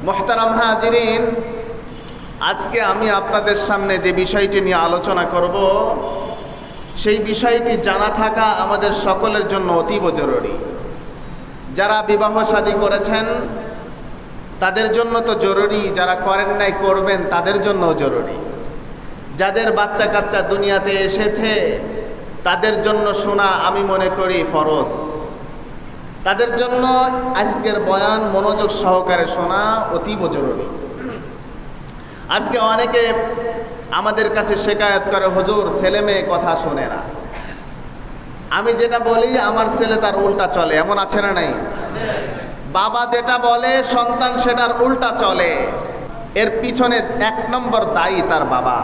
মুহতারাম হাজিরিন, আজকে আমি আপনাদের সামনে যে বিষয়টি নিয়ে আলোচনা করব সেই বিষয়টি জানা থাকা আমাদের সকলের জন্য অতীব জরুরি। যারা বিবাহ শাদী করেছেন তাদের জন্য তো জরুরি, যারা করেন নাই করবেন তাদের জন্যও জরুরি। যাদের বাচ্চা কাচ্চা দুনিয়াতে এসেছে তাদের জন্য শোনা আমি মনে করি ফরজ। তাদের জন্য আজকের বয়ান মনোযোগ সহকারে শোনা অতীব জরুরি। আজকে অনেকে আমাদের কাছে শিকায়ত করে, হুজুর ছেলে মেয়ে কথা শোনে না। আমি যেটা বলি আমার ছেলে তার উল্টা চলে, এমন আছে না নাই? বাবা যেটা বলে সন্তান সেটার উল্টা চলে। এর পিছনে এক নম্বর দায়ী তার বাবা।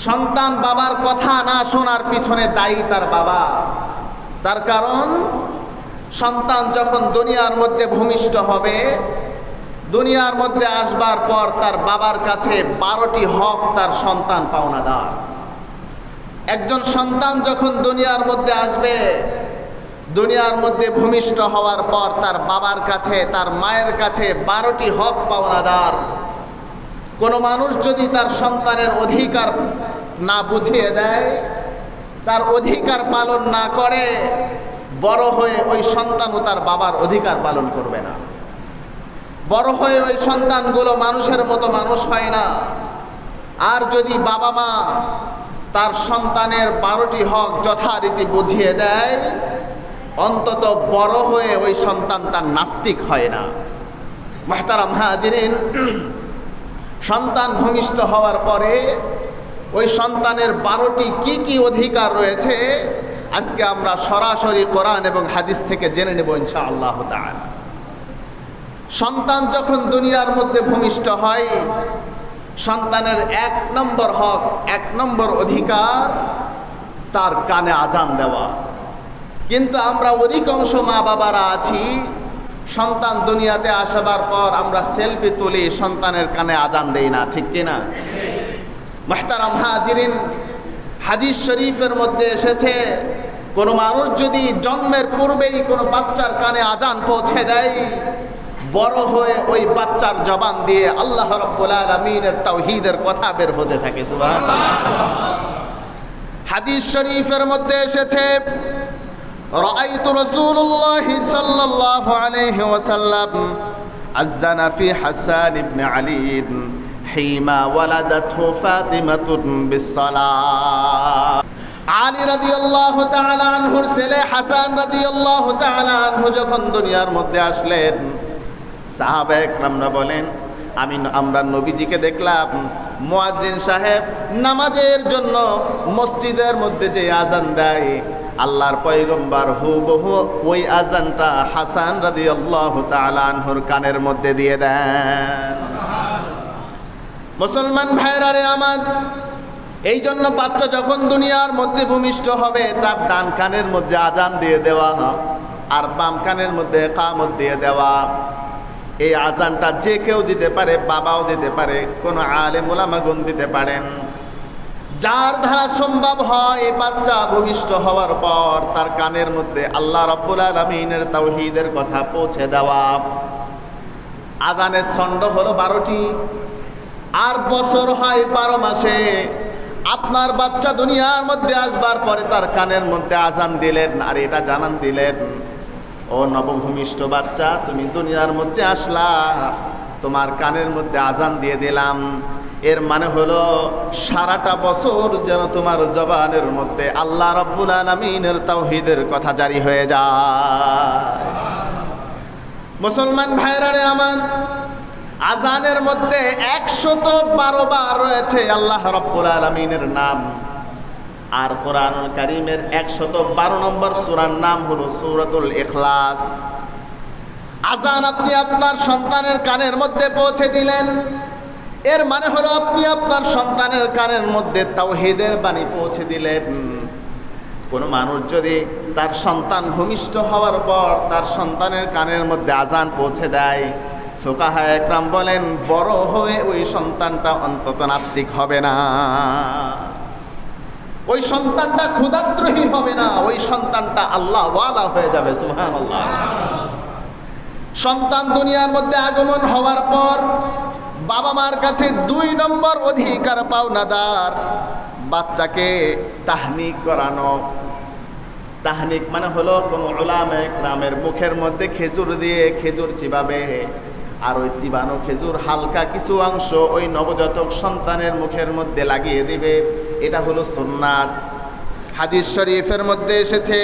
সন্তান বাবার কথা না শোনার পিছনে দায়ী তার বাবা। তার কারণ সন্তান যখন দুনিয়ার মধ্যে ভূমিষ্ঠ হবে, দুনিয়ার মধ্যে আসবার পর তার বাবার কাছে 12টি হক তার সন্তান পাওনাদার। একজন সন্তান যখন দুনিয়ার মধ্যে আসবে, দুনিয়ার মধ্যে ভূমিষ্ঠ হওয়ার পর তার বাবার কাছে, তার মায়ের কাছে 12টি হক পাওনাদার। কোনো মানুষ যদি তার সন্তানের অধিকার না বুঝিয়ে দেয়, তার অধিকার পালন না করে, বড় হয়ে ওই সন্তানও তার বাবার অধিকার পালন করবে না। বড় হয়ে ওই সন্তানগুলো মানুষের মতো মানুষ হয় না। আর যদি বাবা মা তার সন্তানের 12টি হক যথারীতি বুঝিয়ে দেয়, অন্তত বড় হয়ে ওই সন্তান তার নাস্তিক হয় না। মুহতারাম হাজিরিন, সন্তান ভূমিষ্ঠ হওয়ার পরে ওই সন্তানের 12টি কি অধিকার রয়েছে আজকে আমরা সরাসরি কোরআন এবং হাদিস থেকে জেনে নেব ইনশাআল্লাহ তাআলা। সন্তান যখন দুনিয়ার মধ্যে ভূমিষ্ঠ হয়, সন্তানের 1 নম্বর হক, 1 নম্বর অধিকার তার কানে আজান দেওয়া। কিন্তু আমরা অধিকাংশ মা বাবারা আছি, সন্তান দুনিয়াতে আসবার পর আমরা সেলফি তুলি, সন্তানের কানে আজান দেই না, ঠিক কিনা? মুহতারাম হাজিরিন, হাদিস শরীফের মধ্যে এসেছে কোনো মানুষ যদি জন্মের পূর্বেই কোনো বাচ্চার কানে আজান পৌঁছে দেয়, বড় হয়ে ওই বাচ্চার জবান দিয়ে আল্লাহ রাব্বুল আলামিনের তাওহীদের কথা বের হতে থাকে। সুবহানাল্লাহ। হাদিস শরীফের মধ্যে এসেছে, রাআইতু রাসূলুল্লাহ সাল্লাল্লাহু আলাইহি ওয়াসাল্লাম আযানা ফি হাসান ইবনে আলী হিমা ওয়ালাদাতহু ফাতিমাতুন বিসসালাহ। আলী রাদিয়াল্লাহু তাআলা আনহুর ছেলে হাসান রাদিয়াল্লাহু তাআলা আনহু যখন দুনিয়ার মধ্যে আসলেন, সাহাবায়ে কেরামরা বলেন আমরা নবীজিকে দেখলাম মুয়াজ্জিন সাহেব নামাজের জন্য মসজিদের মধ্যে যে আজান দেয়, আল্লাহর পয়গম্বর হুবহু ওই আজানটা হাসান রাদিয়াল্লাহু তাআলা আনহুর কানের মধ্যে দিয়ে দেন। মুসলমান ভাইরা রে আমার, এই জন্য বাচ্চা যখন দুনিয়ার মধ্যে ভূমিষ্ঠ হবে তার ডান কানের মধ্যে আজান দিয়ে দেওয়া আর বাম কানের মধ্যে ইকামত দিয়ে দেওয়া। এই আজানটা যে কেউ দিতে পারে, বাবাও দিতে পারে, কোনো আলেম উলামাগণ দিতে পারেন। যার দ্বারা সম্ভব হয় এই বাচ্চা ভূমিষ্ঠ হওয়ার পর তার কানের মধ্যে আল্লাহ রাব্বুল আলামিনের তাওহীদের কথা পৌঁছে দেওয়া। আজানের ছন্দ হলো 12টি, আর বছর হয় 12 মাসে। আপনার বাচ্চা দুনিয়ার মধ্যে আসবার পরে তার কানের মধ্যে আজান দিলেন আর এটা জানান দিলেন, ও নবভূমিষ্ঠ বাচ্চা, তুমি দুনিয়ার মধ্যে আসলা, তোমার কানের মধ্যে আজান দিয়ে দিলাম। এর মানে হলো সারাটা বছর যেন তোমার জবানের মধ্যে আল্লাহ রাব্বুল আলামিনের তাওহীদের কথা জারি হয়ে যায়। মুসলমান ভাইরা রে আমার, আজানের মধ্যে 112 বার রয়েছে আল্লাহ রাব্বুল আলামিনের নাম। আর কোরআনুল কারীমের 112 নম্বর সূরার নাম হলো সূরাতুল ইখলাস। আজান আপনি আপনার সন্তানের কানের মধ্যে পৌঁছে দিলেন, এর মানে হলো আপনি আপনার সন্তানের কানের মধ্যে তাওহীদের বাণী পৌঁছে দিলেন। কোনো মানুষ যদি তার সন্তান ভূমিষ্ঠ হওয়ার পর তার সন্তানের কানের মধ্যে আজান পৌঁছে দেয়, ফুকাহায়ে কেরাম বলেন বড় হয়ে ওই সন্তানটা অন্তত নাস্তিক হবে না, ওই সন্তানটা ক্ষুধাদ্রোহী হবে না, ওই সন্তানটা আল্লাহ ওয়ালা হয়ে যাবে। সুবহানাল্লাহ। সন্তান দুনিয়ার মধ্যে আগমন হওয়ার পর বাবা মার কাছে 2 নম্বর অধিকার পাওনাদার বাচ্চাকে তাহনিক করানো। তাহনিক মানে হলো কোন উলামা ইকরামের মুখের মধ্যে খেজুর দিয়ে খেজুর চিবাবে, আর ওই চিবানো খেজুর হালকা কিছু অংশ ওই নবজাতক সন্তানের মুখের মধ্যে লাগিয়ে দিবে। এটা হলো সুন্নাত। হাদিস শরীফের মধ্যে এসেছে,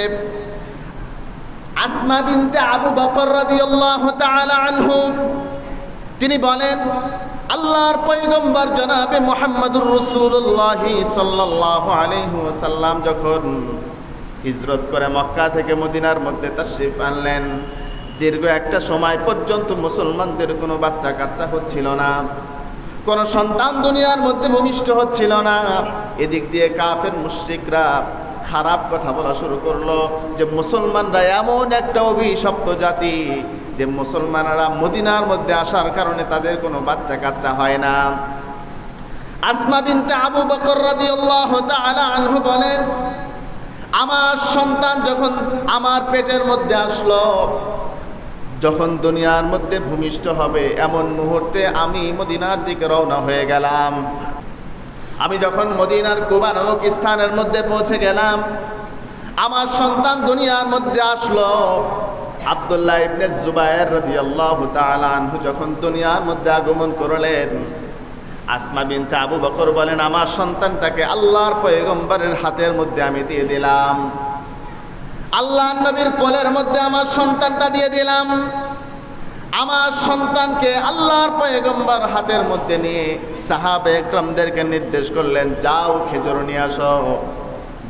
আসমা বিনতে আবু বকর রাদিয়াল্লাহু তাআলা আনহু তিনি বলেন, আল্লাহর পয়গম্বর জনাবে মুহাম্মদুর রাসূলুল্লাহ সাল্লাল্লাহু আলাইহি ওয়াসাল্লাম যখন হিজরত করে মক্কা থেকে মদিনার মধ্যে তাশরিফ আনলেন, দীর্ঘ একটা সময় পর্যন্ত মুসলমানদের কোনো বাচ্চা কাচ্চা হচ্ছিল না, কোনো সন্তান দুনিয়ার মধ্যে ভূমিষ্ঠ হচ্ছিল না। এদিক দিয়ে কাফের মুশরিকরা খারাপ কথা বলা শুরু করলো যে মুসলমানরা এমন একটা অভিশপ্ত জাতি যে মুসলমানরা মদিনার মধ্যে আসার কারণে তাদের কোনো বাচ্চা কাচ্চা হয় না। আসমা বিনতে আবু বকর রাদিয়াল্লাহু তাআলা আনহু বলেন, আমার সন্তান যখন আমার পেটের মধ্যে আসলো, যখন দুনিয়ার মধ্যে ভূমিষ্ঠ হবে এমন মুহূর্তে আমি মদিনার দিকে রওনা হয়ে গেলাম। আমি যখন মদিনার কুবা নামক স্থানের মধ্যে পৌঁছে গেলাম, আমার সন্তান দুনিয়ার মধ্যে আসলো। আব্দুল্লাহ ইবনে জুবায়ের রাদিয়াল্লাহু তাআলা আনহু যখন দুনিয়ার মধ্যে আগমন করলেন, আসমা বিনতে আবু বকর বলেন, আমার সন্তানটাকে আল্লাহর পয়গম্বরের হাতের মধ্যে আমি দিয়ে দিলাম, আল্লাহর নবীর কোলের মধ্যে আমার সন্তানটা দিয়ে দিলাম। আমার সন্তানকে আল্লাহর পয়গম্বর হাতের মধ্যে নিয়ে সাহাবে একরামদেরকে নির্দেশ করলেন, যাও খেজুর নিয়ে আসো।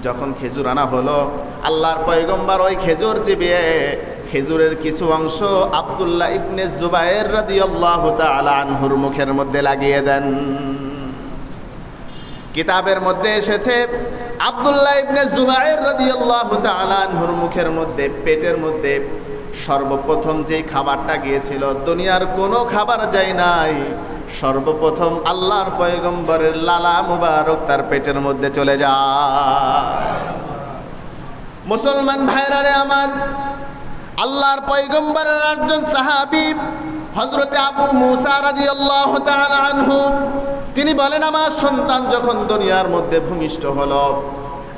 যখন খেজুর আনা হলো, আল্লাহর পয়গম্বর ওই খেজুর চিবিয়ে খেজুরের কিছু অংশ আব্দুল্লাহ ইবনে জুবায়ের রাদিয়াল্লাহু তাআলা আনহুর মুখের মধ্যে লাগিয়ে দেন। কিতাবের মধ্যে এসেছে, আব্দুল্লাহ ইবনে জুবায়ের রাদিয়াল্লাহু তাআলা আনহুর মুখের মধ্যে, পেটের মধ্যে সর্বপ্রথম যে খাবারটা গিয়েছিল, দুনিয়ার কোনো খাবার যায় নাই, সর্বপ্রথম আল্লাহর পয়গম্বরের লালা মুবারক তার পেটের মধ্যে চলে যায়। মুসলমান ভাইরারে আমার, আল্লাহর পয়গম্বরের একজন সাহাবী হযরতে আবু মুসা রাদিয়াল্লাহু তাআলা আনহু তিনি বলেন, আমার সন্তান যখন দুনিয়ার মধ্যে ভূমিষ্ঠ হলো,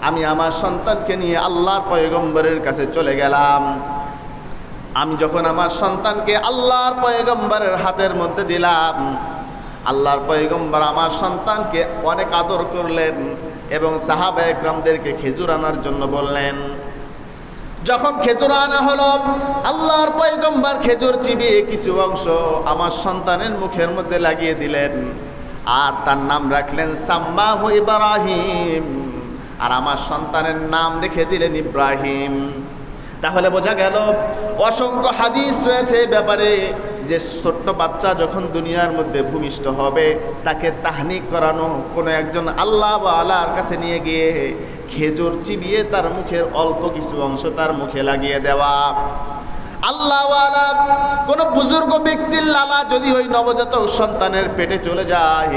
আমি আমার সন্তানকে নিয়ে আল্লাহর পয়গম্বরের কাছে চলে গেলাম। আমি যখন আমার সন্তানকে আল্লাহর পয়গম্বরের হাতের মধ্যে দিলাম, আল্লাহর পয়গম্বর আমার সন্তানকে অনেক আদর করলেন এবং সাহাবা একরামদেরকে খেজুর আনার জন্য বললেন। যখন খেজুর আনা হলো, আল্লাহর পয়গম্বর খেজুর চিবিয়ে কিছু অংশ আমার সন্তানের মুখের মধ্যে লাগিয়ে দিলেন, আর তার নাম রাখলেন সাম্মাহু ইব্রাহিম, আর আমার সন্তানের নাম রেখে দিলেন ইব্রাহিম। তাহলে বোঝা গেল অসংখ্য হাদিস রয়েছে এই ব্যাপারে যে ছোট্ট বাচ্চা যখন দুনিয়ার মধ্যে ভূমিষ্ঠ হবে তাকে তাহনিক করানো, কোনো একজন আল্লাহওয়ালার কাছে নিয়ে গিয়ে খেজুর চিবিয়ে তার মুখের অল্প কিছু অংশ তার মুখে লাগিয়ে দেওয়া। আল্লাহওয়ালা কোনো বুজুর্গ ব্যক্তির লালা যদি ওই নবজাতক সন্তানের পেটে চলে যায়,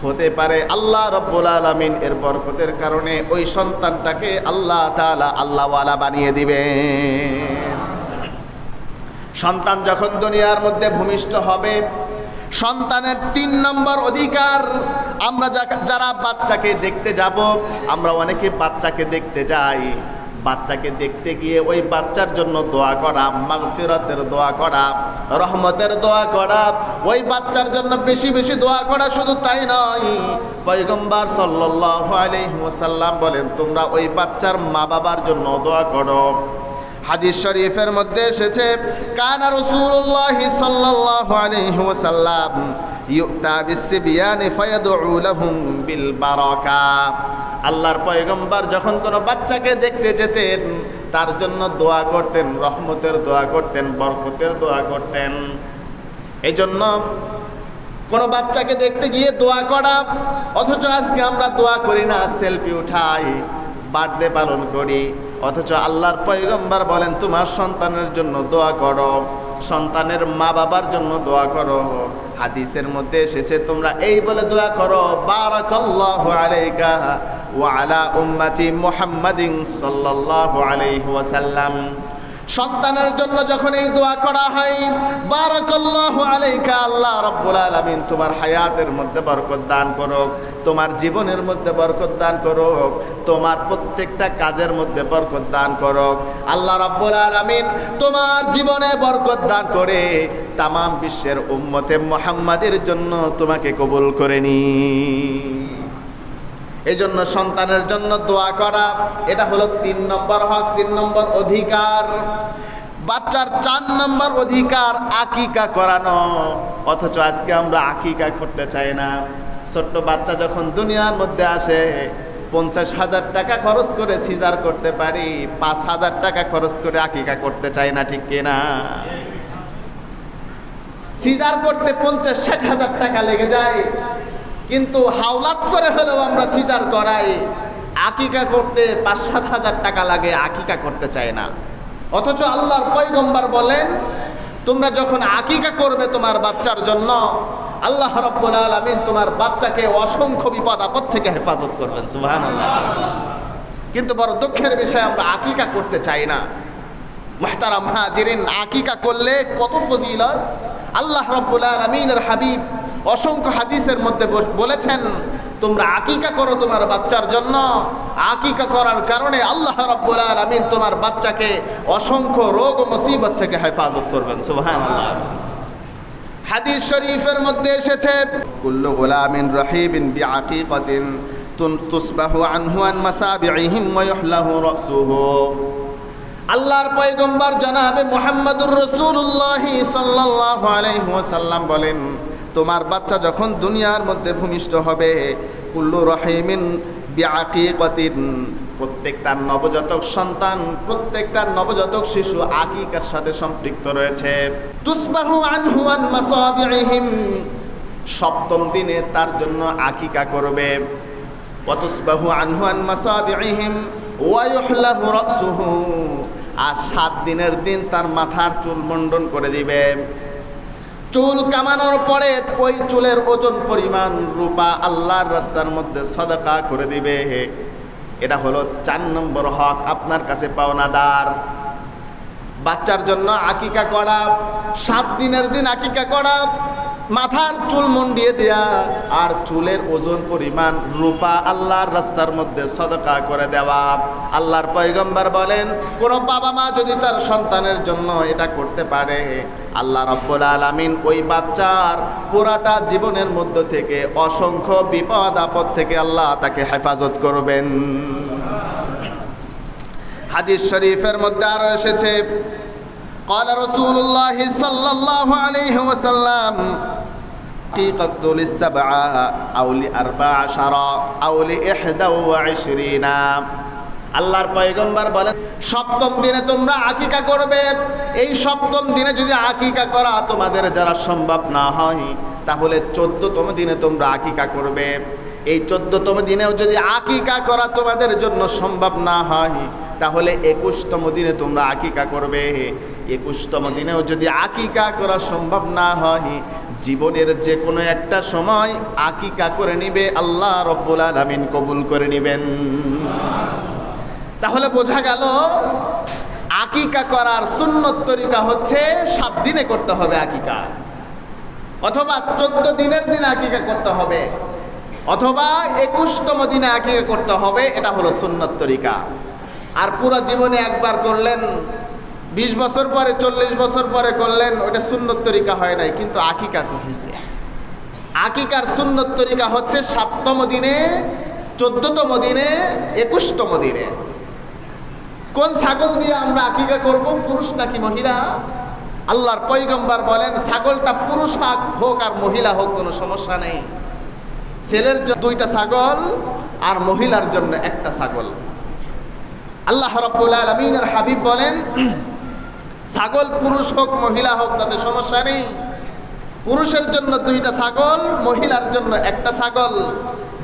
হতে পারে আল্লাহ রব্বুল আলামিন এর বরকতের কারণে ওই সন্তানটাকে আল্লাহ তাআলা আল্লাহওয়ালা বানিয়ে দিবেন। সন্তান যখন দুনিয়ার মধ্যে ভূমিষ্ঠ হবে, সন্তানের 3 নম্বর অধিকার, আমরা যারা বাচ্চাকে দেখতে যাব, আমরা অনেকে বাচ্চাকে দেখতে যাই, বাচ্চাকে দেখতে গিয়ে ওই বাচ্চার জন্য দোয়া করা, মাগফিরাতের দোয়া করা, রহমতের দোয়া করা, ওই বাচ্চার জন্য বেশি বেশি দোয়া করা। শুধু তাই নয়, পয়গম্বর সাল্লাল্লাহু আলাইহি ওয়াসাল্লাম বলেন, তোমরা ওই বাচ্চার মা বাবার জন্য দোয়া করো। হাদিস শরীফের মধ্যে এসেছে, কানা রাসূলুল্লাহ সাল্লাল্লাহু আলাইহি ওয়াসাল্লাম ইউতা বিসবিয়ানি ফায়াদউ লাহুম বিল বারাকা। আল্লাহর পয়গম্বর যখন কোনো বাচ্চাকে দেখতে যেতেন তার জন্য দোয়া করতেন, রহমতের দোয়া করতেন, বরকতের দোয়া করতেন। এই জন্য কোনো বাচ্চাকে দেখতে গিয়ে দোয়া করা, অথচ আজকে আমরা দোয়া করি না, সেলফি উঠাই, বার্থডে পালন করি, অথচ আল্লাহর পয়গম্বর বলেন তোমার সন্তানের জন্য দোয়া করো, সন্তানের মা বাবার জন্য দোয়া করো। হাদিসের মধ্যে এসেছে তোমরা এই বলে দোয়া করো, বারাকাল্লাহু আলাইকা ওয়া আলা উম্মতি মুহাম্মাদিন সাল্লাল্লাহু আলাইহি ওয়াসাল্লাম। সন্তানের জন্য যখন এই দোয়া করা হয়, বারাকাল্লাহু আলাইকা, আল্লাহ রাব্বুল আলামিন তোমার হায়াতের মধ্যে বরকত দান করুক, তোমার জীবনের মধ্যে বরকত দান করুক, তোমার প্রত্যেকটা কাজের মধ্যে বরকত দান করুক। আল্লাহ রাব্বুল আলামিন তোমার জীবনে বরকত দান করে তামাম বিশ্বের উম্মতে মুহাম্মাদের জন্য তোমাকে কবুল করে নি। এই জন্য সন্তানের জন্য দোয়া করা, এটা হলো 3 নম্বর হক, 3 নম্বর অধিকার। বাচ্চার 4 নম্বর অধিকার আকিকা করানো, অথচ আজকে আমরা আকিকা করতে চাই না। ছোট্ট বাচ্চা যখন দুনিয়ার মধ্যে আসে 50,000 টাকা খরচ করে সিজার করতে পারি, 5,000 টাকা খরচ করে আকিকা করতে চাই না, ঠিক কিনা? সিজার করতে 50-60 হাজার টাকা লেগে যায়, কিন্তু হাওলাত করে হলেও আমরা সিজার করাই। আকিকা করতে 5-7 হাজার টাকা লাগে, আকিকা করতে চায় না। অথচ আল্লাহর পয়গম্বর বলেন, তোমরা যখন আকিকা করবে তোমার বাচ্চার জন্য, আল্লাহ রাব্বুল আলামিন তোমার বাচ্চাকে অসংখ্য বিপদ আপদ থেকে হেফাজত করবেন। সুবহানাল্লাহ। কিন্তু বড় দুঃখের বিষয়, আমরা আকিকা করতে চাই না। মুহতারাম হাজিরিন, আকিকা করলে কত ফজিলত! আল্লাহ রাব্বুল আলামিনের হাবিব অসংখ্য হাদিসের মধ্যে বলেছেন, তোমরা আকিকা করো তোমার বাচ্চার জন্য। আকিকা করার কারণে আল্লাহ রাব্বুল আলামিন তোমার বাচ্চাকে অসংখ্য রোগ ও মুসিবত থেকে হেফাজত করবেন। সুবহানাল্লাহ। হাদিস শরীফের মধ্যে এসেছে, কুল্লু গুলামিন রহিবিন বিআকিকাতিন তুসবাহু আনহু আন মাসাবিহিম ওয়া ইহলাহু রাসুহু। আল্লাহর পয়গম্বর জনাবে মুহাম্মদুর রাসূলুল্লাহ সাল্লাল্লাহু আলাইহি ওয়াসাল্লাম বলেন, তোমার বাচ্চা যখন দুনিয়ার মধ্যে ভূমিষ্ঠ হবে, কুল্লু রহিমিন বিআকিকাতিন, প্রত্যেকটা নবজাতক সন্তান, প্রত্যেকটা নবজাতক শিশু আকিকার সাথে সম্পৃক্ত রয়েছে। তুসবাহু আনহু আন মাসাবিহিম, 7ম দিনে তার জন্য আকিকা করবে। ওয়া তুসবাহু আনহু আন মাসাবিহিম ওয়া ইহলাহু রাসুহু, আর 7 দিনের দিন তার মাথার চুল মুন্ডন করে দিবে। চুল কামানোর পরে ওই চুলের ওজন পরিমাণ রূপা আল্লাহর রাস্তার মধ্যে সাদাকা করে দিবে। এটা হলো 4 নম্বর হক, আপনার কাছে পাওনাদার। বাচ্চার জন্য আকিকা করা, 7 দিনের দিন আকিকা করা, মাথার চুল মুন্ডিয়ে দেয়া, আর চুলের ওজন পরিমাণ রূপা আল্লাহর রাস্তার মধ্যে সাদাকা করে দেওয়া। আল্লাহর পয়গম্বর বলেন, কোন বাবা মা যদি তার সন্তানের জন্য এটা করতে পারে, আল্লাহ রাব্বুল আলামিন ওই বাচ্চার পুরাটা জীবনের মধ্য থেকে অসংখ্য বিপদ আপদ থেকে আল্লাহ তাকে হেফাজত করবেন। হাদিস শরীফের মধ্যে আরো এসেছে, قال رسول الله صلى الله عليه وسلم حقيقة للسبعة أو ل14 أو ل21। আল্লাহর পয়গম্বর বলেন, 7ম দিনে তোমরা আকিকা করবে। এই 7ম দিনে যদি আকিকা করা তোমাদের যারা সম্ভব না হয়, তাহলে 14তম দিনে তোমরা আকিকা করবে। এই 14তম দিনেও যদি আকিকা করা তোমাদের জন্য সম্ভব না হয়, তাহলে 21তম দিনে তোমরা আকিকা করবে। 21তম দিনেও যদি আকিকা করা সম্ভব না হয়, জীবনের যে কোনো একটা সময় আকিকা করে নিবে, আল্লাহ রাব্বুল আলামিন কবুল করে নিবেন। তাহলে বোঝা গেল, আকিকা করার সুন্নত তরিকা হচ্ছে 7 দিনে করতে হবে আকিকা, অথবা 14 দিনের দিন আকিকা করতে হবে, অথবা 21তম দিনে আকিকা করতে হবে। এটা হলো সুন্নত তরিকা। আর পুরো জীবনে একবার করলেন, 20 বছর পরে 40 বছর পরে করলেন, ওটা সুন্নত তরিকা হয় নাই, কিন্তু আকিকা হয়েছে। আকিকার সুন্নত তরিকা হচ্ছে 7তম দিনে, 14তম দিনে, 21তম দিনে। কোন ছাগল দিয়ে আমরা আকিকা করব, পুরুষ নাকি মহিলা? আল্লাহর পয়গম্বর বলেন, ছাগলটা পুরুষ হোক আর মহিলা হোক কোনো সমস্যা নেই। ছেলের জন্য 2টা ছাগল আর মহিলার জন্য 1টা ছাগল। আল্লাহ রাব্বুল আলামিনের হাবিব বলেন, ছাগল পুরুষ হোক মহিলা হোক তাতে সমস্যা নেই। পুরুষের জন্য 2টা ছাগল, মহিলার জন্য 1টা ছাগল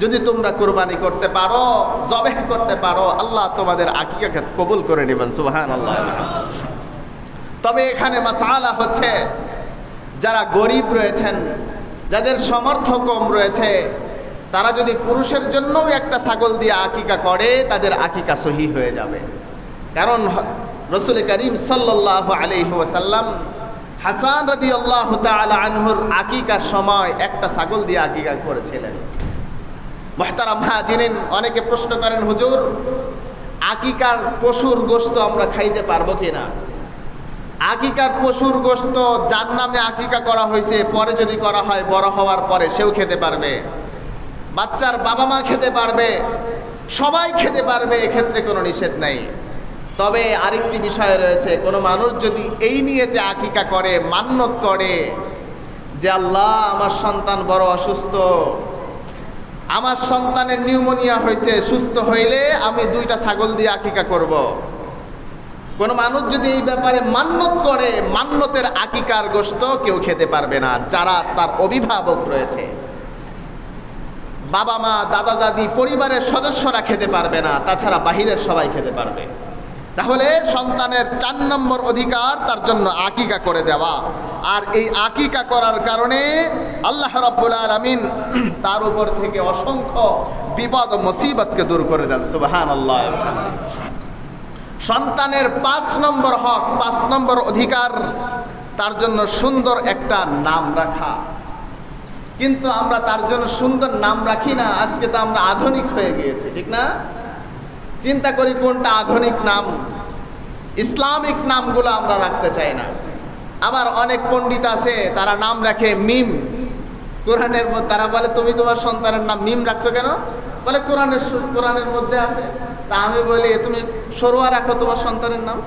যদি তোমরা কুরবানি করতে পারো, জবেহ করতে পারো, আল্লাহ তোমাদের আকিকাকে কবুল করে নেবেন। সুবহানাল্লাহ। তবে এখানে মাসআলা হচ্ছে, যারা গরিব রয়েছেন, যাদের সামর্থ্য কম রয়েছে, তারা যদি পুরুষের জন্যও 1টা ছাগল দিয়ে আকিকা করে, তাদের আকিকা সহি হয়ে যাবে। কারণ রাসূল করিম সাল্লাল্লাহু আলাইহি ওয়াসাল্লাম হাসান রাদিয়াল্লাহু তাআলা আনহুর আকিকার সময় একটা ছাগল দিয়ে আকিকা করেছিলেন। মুহতারাম হাজিরিন, অনেকে প্রশ্ন করেন, হুজুর আকিকার পশুর গোশত আমরা খাইতে পারবো কিনা? আকিকার পশুর গোশত যার নামে আকিকা করা হয়েছে, পরে যদি করা হয় বড় হওয়ার পরে সেও খেতে পারবে, বাচ্চার বাবা মা খেতে পারবে, সবাই খেতে পারবে, এক্ষেত্রে কোনো নিষেধ নেই। তবে আরেকটি বিষয় রয়েছে, কোনো মানুষ যদি এই নিয়েতে আকিকা করে, মান্যত করে যে আল্লাহ আমার সন্তান বড় অসুস্থ, আমার সন্তানের নিউমোনিয়া হয়েছে, সুস্থ হইলে আমি 2টা ছাগল দিয়ে আকিকা করব। কোনো মানুষ যদি এই ব্যাপারে মান্যত করে, মান্যতের আকিকার গোশত কেউ খেতে পারবে না। যারা তার অভিভাবক রয়েছে, বাবা মা, দাদা দাদি, পরিবারের সদস্যরা খেতে পারবে না, তাছাড়া বাহিরের সবাই খেতে পারবে। তাহলে সন্তানের 4 নম্বর অধিকার তার জন্য আকিকা করে দেওয়া। আর এই আকিকা করার কারণে আল্লাহ রাব্বুল আলামিন তার উপর থেকে অসংখ্য বিপদ ও মুসিবতকে দূর করে দেন। সুবহানাল্লাহ। সন্তানের 5 নম্বর হক, 5 নম্বর অধিকার তার জন্য সুন্দর একটা নাম রাখা। কিন্তু আমরা তার জন্য সুন্দর নাম রাখি না। আজকে তো আমরা আধুনিক হয়ে গিয়েছি, ঠিক না? চিন্তা করি কোনটা আধুনিক নাম। ইসলামিক নামগুলো আমরা রাখতে চাই না। আবার অনেক পণ্ডিত আছে, তারা নাম রাখে মিম। কোরআনের মধ্যে তারা বলে, তুমি তোমার সন্তানের নাম মিম রাখছো কেন? বলে কোরআনের মধ্যে আছে। তা আমি বলি, তুমি সরোয়া রাখো তোমার সন্তানের নাম,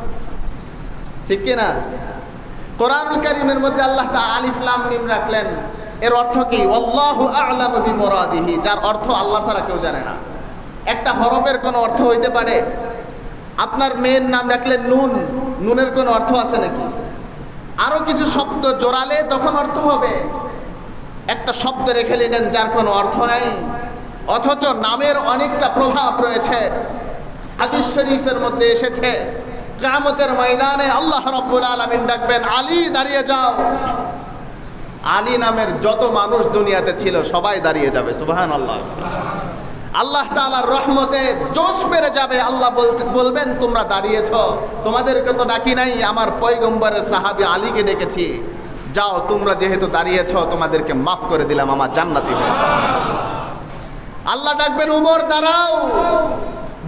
ঠিক কিনা? কোরআনুল কারীমের মধ্যে আল্লাহ তাআলা আলিফ লাম মিম রাখলেন, এর অর্থ কি? আল্লাহু আ'লামু বিমুরাদিহি, যার অর্থ আল্লাহ ছাড়া কেউ জানে না। একটা হরফের কোনো অর্থ হইতে পারে? আপনার মেয়ের নাম রাখলেন নুন, নুনের কোনো অর্থ আছে নাকি? আরো কিছু শব্দ জোড়ালে তখন অর্থ হবে। একটা শব্দ রেখে নিলেন যার কোনো অর্থ নাই, অথচ নামের অনেকটা প্রভাব রয়েছে। হাদিস শরীফের মধ্যে এসেছে, কিয়ামতের ময়দানে আল্লাহ রাব্বুল আলামিন ডাকবেন, আলী দাঁড়িয়ে যাও। আলী নামের যত মানুষ দুনিয়াতে ছিল সবাই দাঁড়িয়ে যাবে। সুবহানাল্লাহ। আল্লাহ তাআলার রহমতে জোশ বেড়ে যাবে। আল্লাহ বলবেন, তোমরা দাঁড়িয়েছ, তোমাদেরকে তো ডাকি নাই, আমার পয়গম্বরের সাহাবী আলীকে ডেকেছি, যাও তোমরা যেহেতু দাঁড়িয়েছ তোমাদেরকে মাফ করে দিলাম, আমার জান্নাতি হয়ে। আল্লাহ ডাকবেন, উমর দাঁড়াও।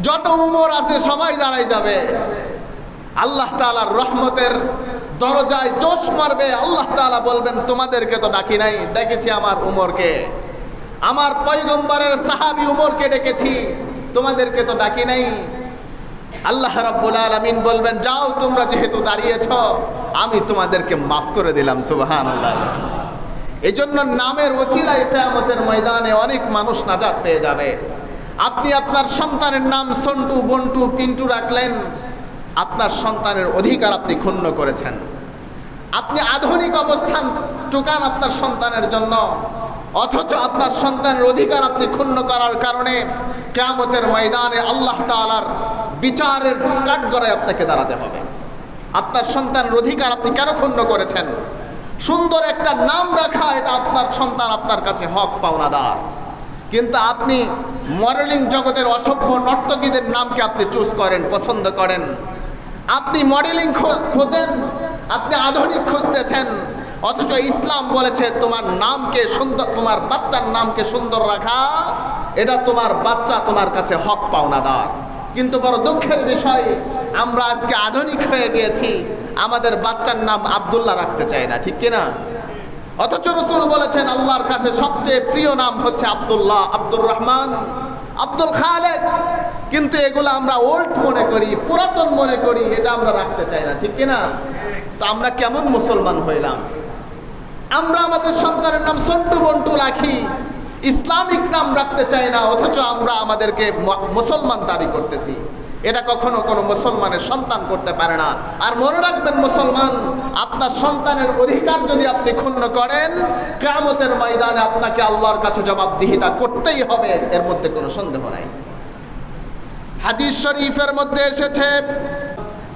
যত উমর আছে সবাই দাঁড়াই যাবে। আল্লাহ তাআলার রহমতের দরজায় জোশ মারবে। আল্লাহ তাআলা বলবেন, তোমাদেরকে তো ডাকি নাই, ডেকেছি আমার উমরকে, আমার পয়গম্বরের সাহাবী উমরকে ডেকেছি, তোমাদেরকে তো ডাকি নাই। আল্লাহ রাব্বুল আলামিন বলবেন, যাও তোমরা যেহেতু দাঁড়িয়েছ আমি তোমাদেরকে মাফ করে দিলাম। সুবহানাল্লাহ। এই জন্য নামের ওসিলায় কিয়ামতের ময়দানে অনেক মানুষ নাজাত পেয়ে যাবে। আপনি আপনার সন্তানের নাম সন্টু, বন্টু, পিন্টু রাখলেন, আপনার সন্তানের অধিকার আপনি ক্ষুণ্ণ করেছেন। আপনি আধুনিক অবস্থান টুকান আপনার সন্তানের জন্য, অথচ আপনার সন্তানের অধিকার আপনি ক্ষুণ্ণ করার কারণে কিয়ামতের ময়দানে আল্লাহ তাআলার বিচারের কাঠগড়ায় আপনাকে দাঁড়াতে হবে। আপনার সন্তানের অধিকার আপনি কেন ক্ষুণ্ণ করেছেন? সুন্দর একটা নাম রাখা, এটা আপনার সন্তান আপনার কাছে হক পাওনাদার। কিন্তু আপনি মডেলিং জগতের অসভ্য নর্তকীদের নামকে আপনি চুজ করেন, পছন্দ করেন। আপনি মডেলিং খোঁজেন, আপনি আধুনিক খুঁজতেছেন, অথচ ইসলাম বলেছে তোমার নামকে সুন্দর, তোমার বাচ্চার নামকে সুন্দর রাখা, এটা তোমার বাচ্চা তোমার কাছে হক পাওনাদার। কিন্তু বড় দুঃখের বিষয়, আমরা আজকে আধুনিক হয়ে গিয়েছি, আমাদের বাচ্চার নাম আব্দুল্লাহ রাখতে চাই না, ঠিক কিনা? অথচ রাসূল বলেছেন আল্লাহর কাছে সবচেয়ে প্রিয় নাম হচ্ছে আব্দুল্লাহ, আব্দুর রহমান, আব্দুল খালেক। কিন্তু এগুলো আমরা ওল্ড মনে করি, পুরাতন মনে করি, এটা আমরা রাখতে চাই না, ঠিক কিনা? তো আমরা কেমন মুসলমান হইলাম? আমরা আমাদের সন্তানের নাম সন্টু বন্টু রাখি, ইসলামিক নাম রাখতে চাই না, অথচ আমরা আমাদেরকে মুসলমান দাবি করতেছি। এটা কখনো কোনো মুসলমানের সন্তান করতে পারে না। আর মনে রাখবেন মুসলমান, আপনার সন্তানের অধিকার যদি আপনি ক্ষুণ্ণ করেন, কিয়ামতের ময়দানে আপনাকে আল্লাহর কাছে জবাবদিহিতা করতেই হবে, এর মধ্যে কোনো সন্দেহ নাই। হাদিস শরীফের মধ্যে এসেছে,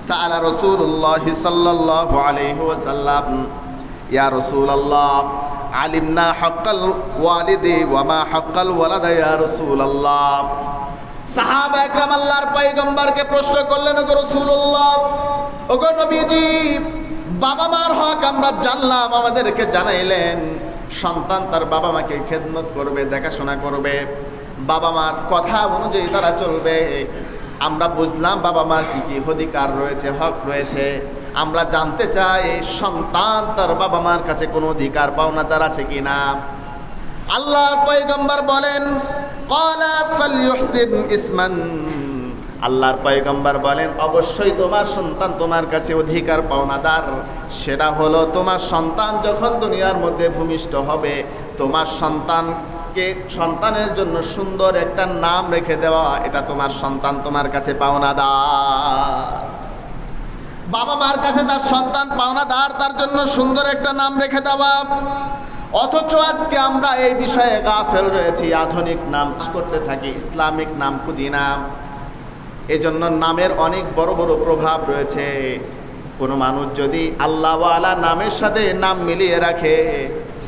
সাআলা রাসূলুল্লাহ সাল্লাল্লাহু আলাইহি ওয়াসাল্লাম, ইয়া রাসূলুল্লাহ আলিমনা হাক্কাল ওয়ালিদি ওয়া মা হাক্কাল ওয়ালাদা ইয়া রাসূলুল্লাহ। সাহাবা একরাম আল্লাহর পয়গম্বরকে প্রশ্ন করলেন, ওগো রাসূলুল্লাহ ওগো নবীজি, বাবা মার হক আমরা জানলাম, আমাদেরকে জানাইলেন সন্তান তার বাবা মাকে খেদমত করবে, দেখাশোনা করবে, বাবা মার কথা অনুযায়ী তারা চলবে। আমরা বুঝলাম বাবা মার কি কি অধিকার রয়েছে, হক রয়েছে। আমরা জানতে চাই সন্তান তার বাবা মার কাছে কোনো অধিকার পাওনাদার আছে কিনা। আল্লাহর পয়গম্বর বলেন ক্বালা ফালইউহসিন ইসমান, আল্লাহর পয়গম্বর বলেন অবশ্যই তোমার সন্তান তোমার কাছে অধিকার পাওনাদার। সেটা হলো তোমার সন্তান যখন দুনিয়ার মধ্যে ভূমিষ্ঠ হবে, তোমার সন্তানের জন্য সুন্দর একটা নাম রেখে দেওয়া, এটা তোমার সন্তান তোমার কাছে পাওনাদার। বাবা মার কাছে তার সন্তান পাওনাদার, তার জন্য সুন্দর একটা নাম রেখে দেওয়া। অথচ আজকে আমরা এই বিষয়ে গাফেল রয়েছি, আধুনিক নাম করতে থাকি, ইসলামিক নাম খুঁজি না। এজন্য নামের অনেক বড় বড় প্রভাব রয়েছে। কোনো মানুষ যদি আল্লাহওয়ালা নামের সাথে নাম মিলিয়ে রাখে,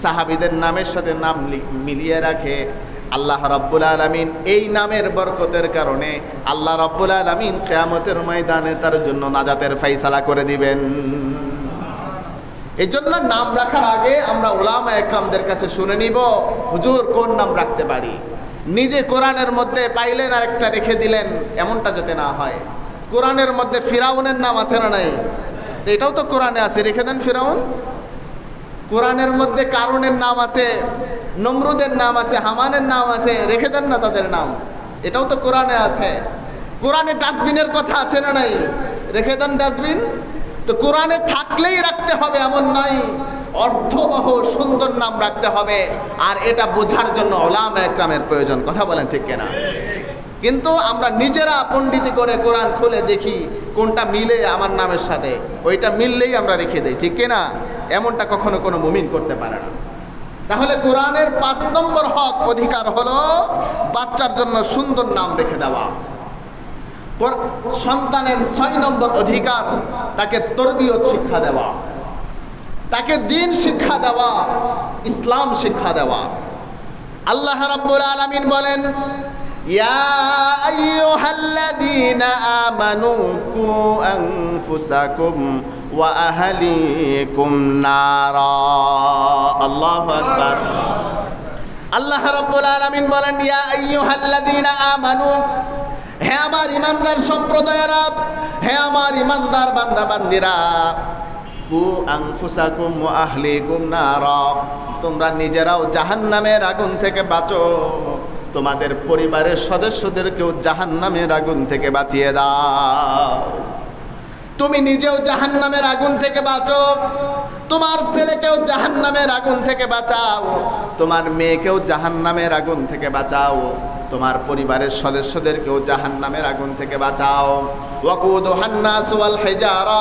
সাহাবীদের নামের সাথে নাম মিলিয়ে রাখে, আল্লাহ রাব্বুল আলামিন এই নামের বরকতের কারণে আল্লাহ রাব্বুল আলামিন কিয়ামতের ময়দানে তার জন্য নাজাতের ফায়সালা করে দিবেন। এই জন্য নাম রাখার আগে আমরা উলামা একরামদের কাছে শুনে নিব, হুজুর কোন নাম রাখতে পারি। নিজে কোরআনের মধ্যে পাইলেন আর একটা রেখে দিলেন, এমনটা যাতে না হয়। কোরআনের মধ্যে ফিরাউনের নাম আছে না নাই? তো এটাও তো কোরআনে আছে, রেখে দেন ফিরাউন। কোরআনের মধ্যে কারুনের নাম আছে, নমরুদের নাম আছে, হামানের নাম আছে, রেখে দেন না তাদের নাম, এটাও তো কোরআনে আছে। কোরআনে ডাস্টবিনের কথা আছে না নাই? রেখে দেন ডাস্টবিন। তো কোরআনে থাকলেই রাখতে হবে এমন নাই, অর্থবহ সুন্দর নাম রাখতে হবে। আর এটা বোঝার জন্য উলামা একরামের প্রয়োজন, কথা বলেন ঠিক কিনা? কিন্তু আমরা নিজেরা পণ্ডিতি করে কোরআন খুলে দেখি কোনটা মিলে আমার নামের সাথে, ওইটা মিললেই আমরা রেখে দেই, ঠিক কিনা? এমনটা কখনো কোনো মুমিন করতে পারে না। তাহলে কোরআনের 5 নম্বর হক অধিকার হলো বাচ্চার জন্য সুন্দর নাম রেখে দেওয়া। সন্তানের 6 নম্বর অধিকার তাকে তরবিয়ত শিক্ষা দেওয়া, তাকে দ্বীন শিক্ষা দেওয়া, ইসলাম শিক্ষা দেওয়া। আল্লাহ রাব্বুল আলামিন বলেন ইয়া আইয়ুহাল্লাযীনা আমানু কু আনফুসাকুম ওয়া আহলিকুম নারা। আল্লাহু আকবার। আল্লাহ রাব্বুল আলামিন বলেন ইয়া আইয়ুহাল্লাযীনা আমানু, হে আমার ইমানদার সম্প্রদায়েরা, হে আমার ইমানদার বান্দা বান্দিরা, কু আনফুসাকুম ওয়া আহলিকুম নারা, তোমরা নিজেরাও জাহান্নামের আগুন থেকে বাঁচো, তোমাদের পরিবারের সদস্যদেরকেও জাহান্নামের আগুন থেকে বাঁচিয়ে দাও। তুমি নিজেও জাহান্নামের আগুন থেকে বাঁচো, তোমার ছেলেকেও জাহান্নামের আগুন থেকে বাঁচাও, তোমার মেয়েকেও জাহান্নামের আগুন থেকে বাঁচাও, তোমার পরিবারের সদস্যদেরকেও জাহান্নামের আগুন থেকে বাঁচাও। ওয়াকুদুহান নাস ওয়াল হিজারা,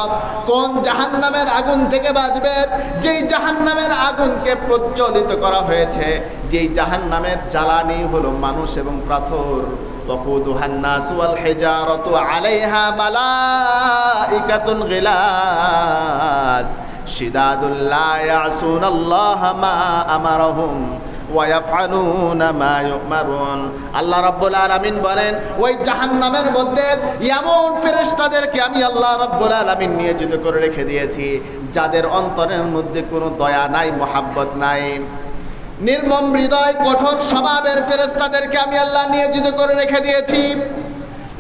কোন জাহান্নামের আগুন থেকে বাঁচবে? যেই জাহান্নামের আগুনকে প্রজ্বলিত করা হয়েছে, যেই জাহান্নামের জ্বালানি হলো মানুষ এবং পাথর। ওয়াকুদুহান নাস ওয়াল হিজারাতু আলাইহা মালাইকাতুন গিলাস শিদাদুল লা ইয়াসুনাল্লাহা মা আমারহুম ওয়া ইয়াফআলুনা মা ইউমারুন। আল্লাহ রাব্বুল আলামিন বলেন ওই জাহান্নামের মধ্যে এমন ফেরেশতাদেরকে আমি আল্লাহ রাব্বুল আলামিন নিয়োজিত করে রেখে দিয়েছি, যাদের অন্তরের মধ্যে কোনো দয়া নাই, মহাব্বত নাই। নির্মম হৃদয়, কঠোর স্বভাবের ফেরেশতাদেরকে আমি আল্লাহ নিয়োজিত করে রেখে দিয়েছি।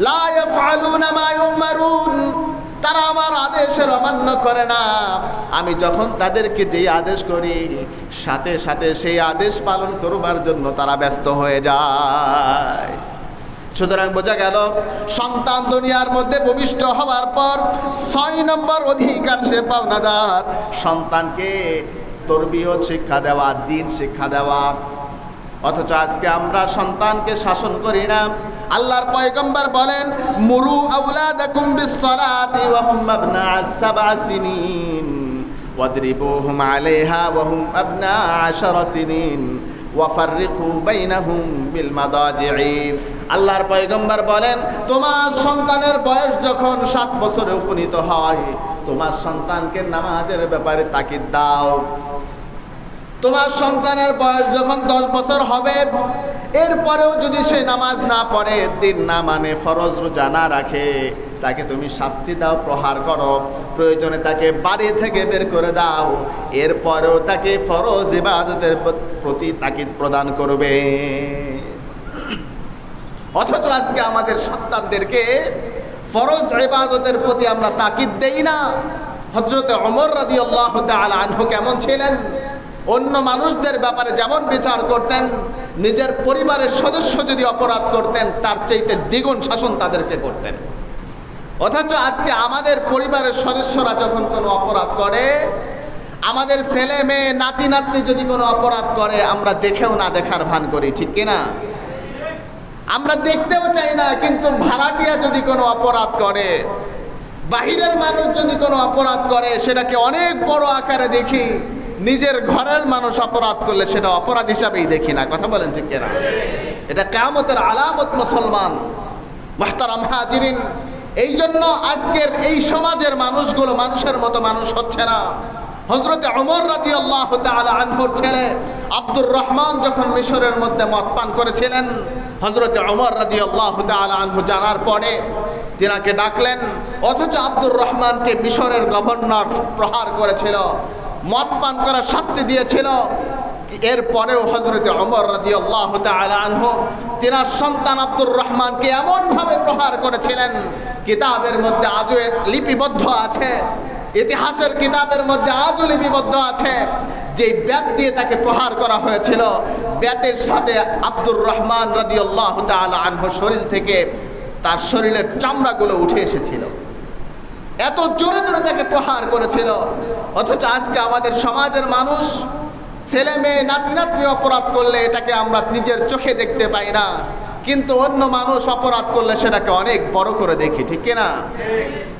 লা ইয়াফআলুনা মা ইউমারুন, তারা আমার আদেশের অমান্য করে না। আমি যখন তাদেরকে যেই আদেশ করি, সাথে সাথে সেই আদেশ পালন করবার জন্য তারা ব্যস্ত হয়ে যায়। সুতরাং বোঝা গেল সন্তান দুনিয়ার মধ্যে ভূমিষ্ঠ হওয়ার পর 6 নম্বর অধিকার সে পাওনাদার, সন্তানকে তরবিয়ত শিক্ষা দেওয়া, দ্বীন শিক্ষা দেওয়া। অথচ আজকে আমরা সন্তানকে শাসন করি না। আল্লাহর পয়গম্বর বলেন মুরু আওলাদাকুম বিসসালাতি ওয়া হুম আবনা 7 সিনিন ওয়াদরিবুহুম আলাইহা ওয়া হুম আবনা 10 সিনিন ওয়া ফাররিকু বাইনাহুম বিল মাদাজি'i। আল্লাহর পয়গম্বর বলেন তোমার সন্তানের বয়স যখন 7 বছরে উপনীত হয়, তোমার সন্তানকে নামাজের ব্যাপারে তাকিদ দাও। তোমার সন্তানের বয়স যখন 10 বছর হবে, এরপরেও যদি সে নামাজ না পড়ে, দিন না মানে, ফরজ রোজা না রাখে, তাকে তুমি শাস্তি দাও, প্রহার করো, প্রয়োজনে তাকে বাড়ি থেকে বের করে দাও, এরপরেও তাকে ফরজ ইবাদতের প্রতি তাকিদ প্রদান করবে। অথচ আজকে আমাদের সন্তানদেরকে ফরজ ইবাদতের প্রতি আমরা তাকিদ দেই না। হযরত ওমর রাদিয়াল্লাহু তাআলা আনহু কেমন ছিলেন? অন্য মানুষদের ব্যাপারে যেমন বিচার করতেন, নিজের পরিবারের সদস্য যদি অপরাধ করতেন তার চাইতে দ্বিগুণ শাসন তাদেরকে করতেন। অথচ আজকে আমাদের পরিবারের সদস্যরা যখন কোনো অপরাধ করে, আমাদের ছেলে মেয়ে নাতি নাতনি যদি কোনো অপরাধ করে, আমরা দেখেও না দেখার ভান করি, ঠিক কিনা? আমরা দেখতেও চাই না, কিন্তু ভাড়াটিয়া যদি কোনো অপরাধ করে, বাহিরের মানুষ যদি কোনো অপরাধ করে, সেটাকে অনেক বড় আকারে দেখি। নিজের ঘরের মানুষ অপরাধ করলে সেটা অপরাধ হিসাবেই দেখি না। কথা বলেন ঠিক কিনা? এটা কিয়ামতের আলামত মুসলমান। মুহতারাম হাজিরিন, এই জন্য আজকের এই সমাজের মানুষগুলো মানুষের মতো মানুষ হচ্ছে না। হযরত ওমর রাদিয়াল্লাহু তাআলা আনহুর ছেলে আব্দুর রহমান যখন মিশরের মধ্যে মদ পান করেছিলেন, হযরত ওমর রাদিয়াল্লাহু তাআলা আনহু জানার পরে তিনাকে ডাকলেন। অথচ আব্দুর রহমানকে মিশরের গভর্নর প্রহার করেছিল, মদ পান করার শাস্তি দিয়েছিল। এরপরেও হযরত ওমর রাদিয়াল্লাহু তাআলা আনহু তিনার সন্তান আব্দুর রহমানকে এমনভাবে প্রহার করেছিলেন, কিতাবের মধ্যে আজও লিপিবদ্ধ আছে, ইতিহাসের কিতাবের মধ্যে আজও লিপিবদ্ধ আছে, যে ব্যাত দিয়ে তাকে প্রহার করা হয়েছিল, ব্যাতের সাথে আব্দুর রহমান রাদিয়াল্লাহু তাআলা আনহুর শরীর থেকে তার শরীরের চামড়াগুলো উঠে এসেছিল। এত জোরে জোরে তাকে প্রহার করেছিল। অথচ আজকে আমাদের সমাজের মানুষ ছেলে মেয়ে নাতি নাতনি অপরাধ করলে এটাকে আমরা নিজের চোখে দেখতে পাই না, কিন্তু অন্য মানুষ অপরাধ করলে সেটাকে অনেক বড় করে দেখি, ঠিক কিনা?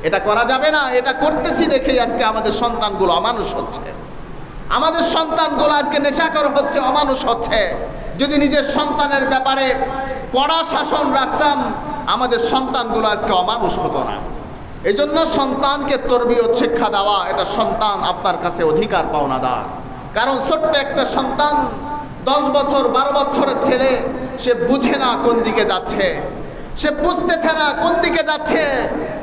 এটা করা যাবে না। এটা করতেছি দেখেই আজকে আমাদের সন্তানগুলো অমানুষ হচ্ছে, আমাদের সন্তানগুলো আজকে নেশাখোর হচ্ছে, অমানুষ হচ্ছে। যদি নিজের সন্তানের ব্যাপারে কড়া শাসন রাখতাম, আমাদের সন্তানগুলো আজকে অমানুষ হতো না। এই জন্য সন্তানকে তরবিয়ত শিক্ষা দেওয়া, এটা সন্তান আপনার কাছে অধিকার পাওনাদার। কারণ ছোট্ট একটা সন্তান, 10 বছর 12 বছরের ছেলে, সে বুঝে না কোন দিকে যাচ্ছে, সে বুঝতেছে না কোন দিকে যাচ্ছে,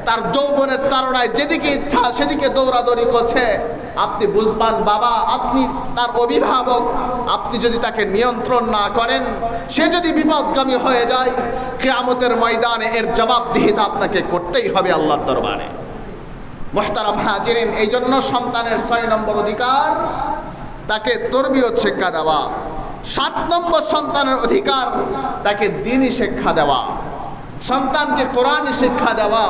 তার যৌবনের তাড়নায় যেদিকে ইচ্ছা সেদিকে দৌড়াদৌড়ি করছে। আপনি বুঝবান বাবা, আপনি তার অভিভাবক, আপনি যদি তাকে নিয়ন্ত্রণ না করেন, সে যদি বিপদগামী হয়ে যায়, কিয়ামতের ময়দানে এর জবাবদিহিতা আপনাকে করতেই হবে আল্লাহর দরবারে। মুহতারাম হাজিরিন, এই জন্য সন্তানের 6 নম্বর অধিকার তাকে তরবিয়ত শিক্ষা দেওয়া। 7 নম্বর সন্তানের অধিকার তাকে দ্বীনি শিক্ষা দেওয়া, সন্তানকে কোরআনী শিক্ষা দেওয়া।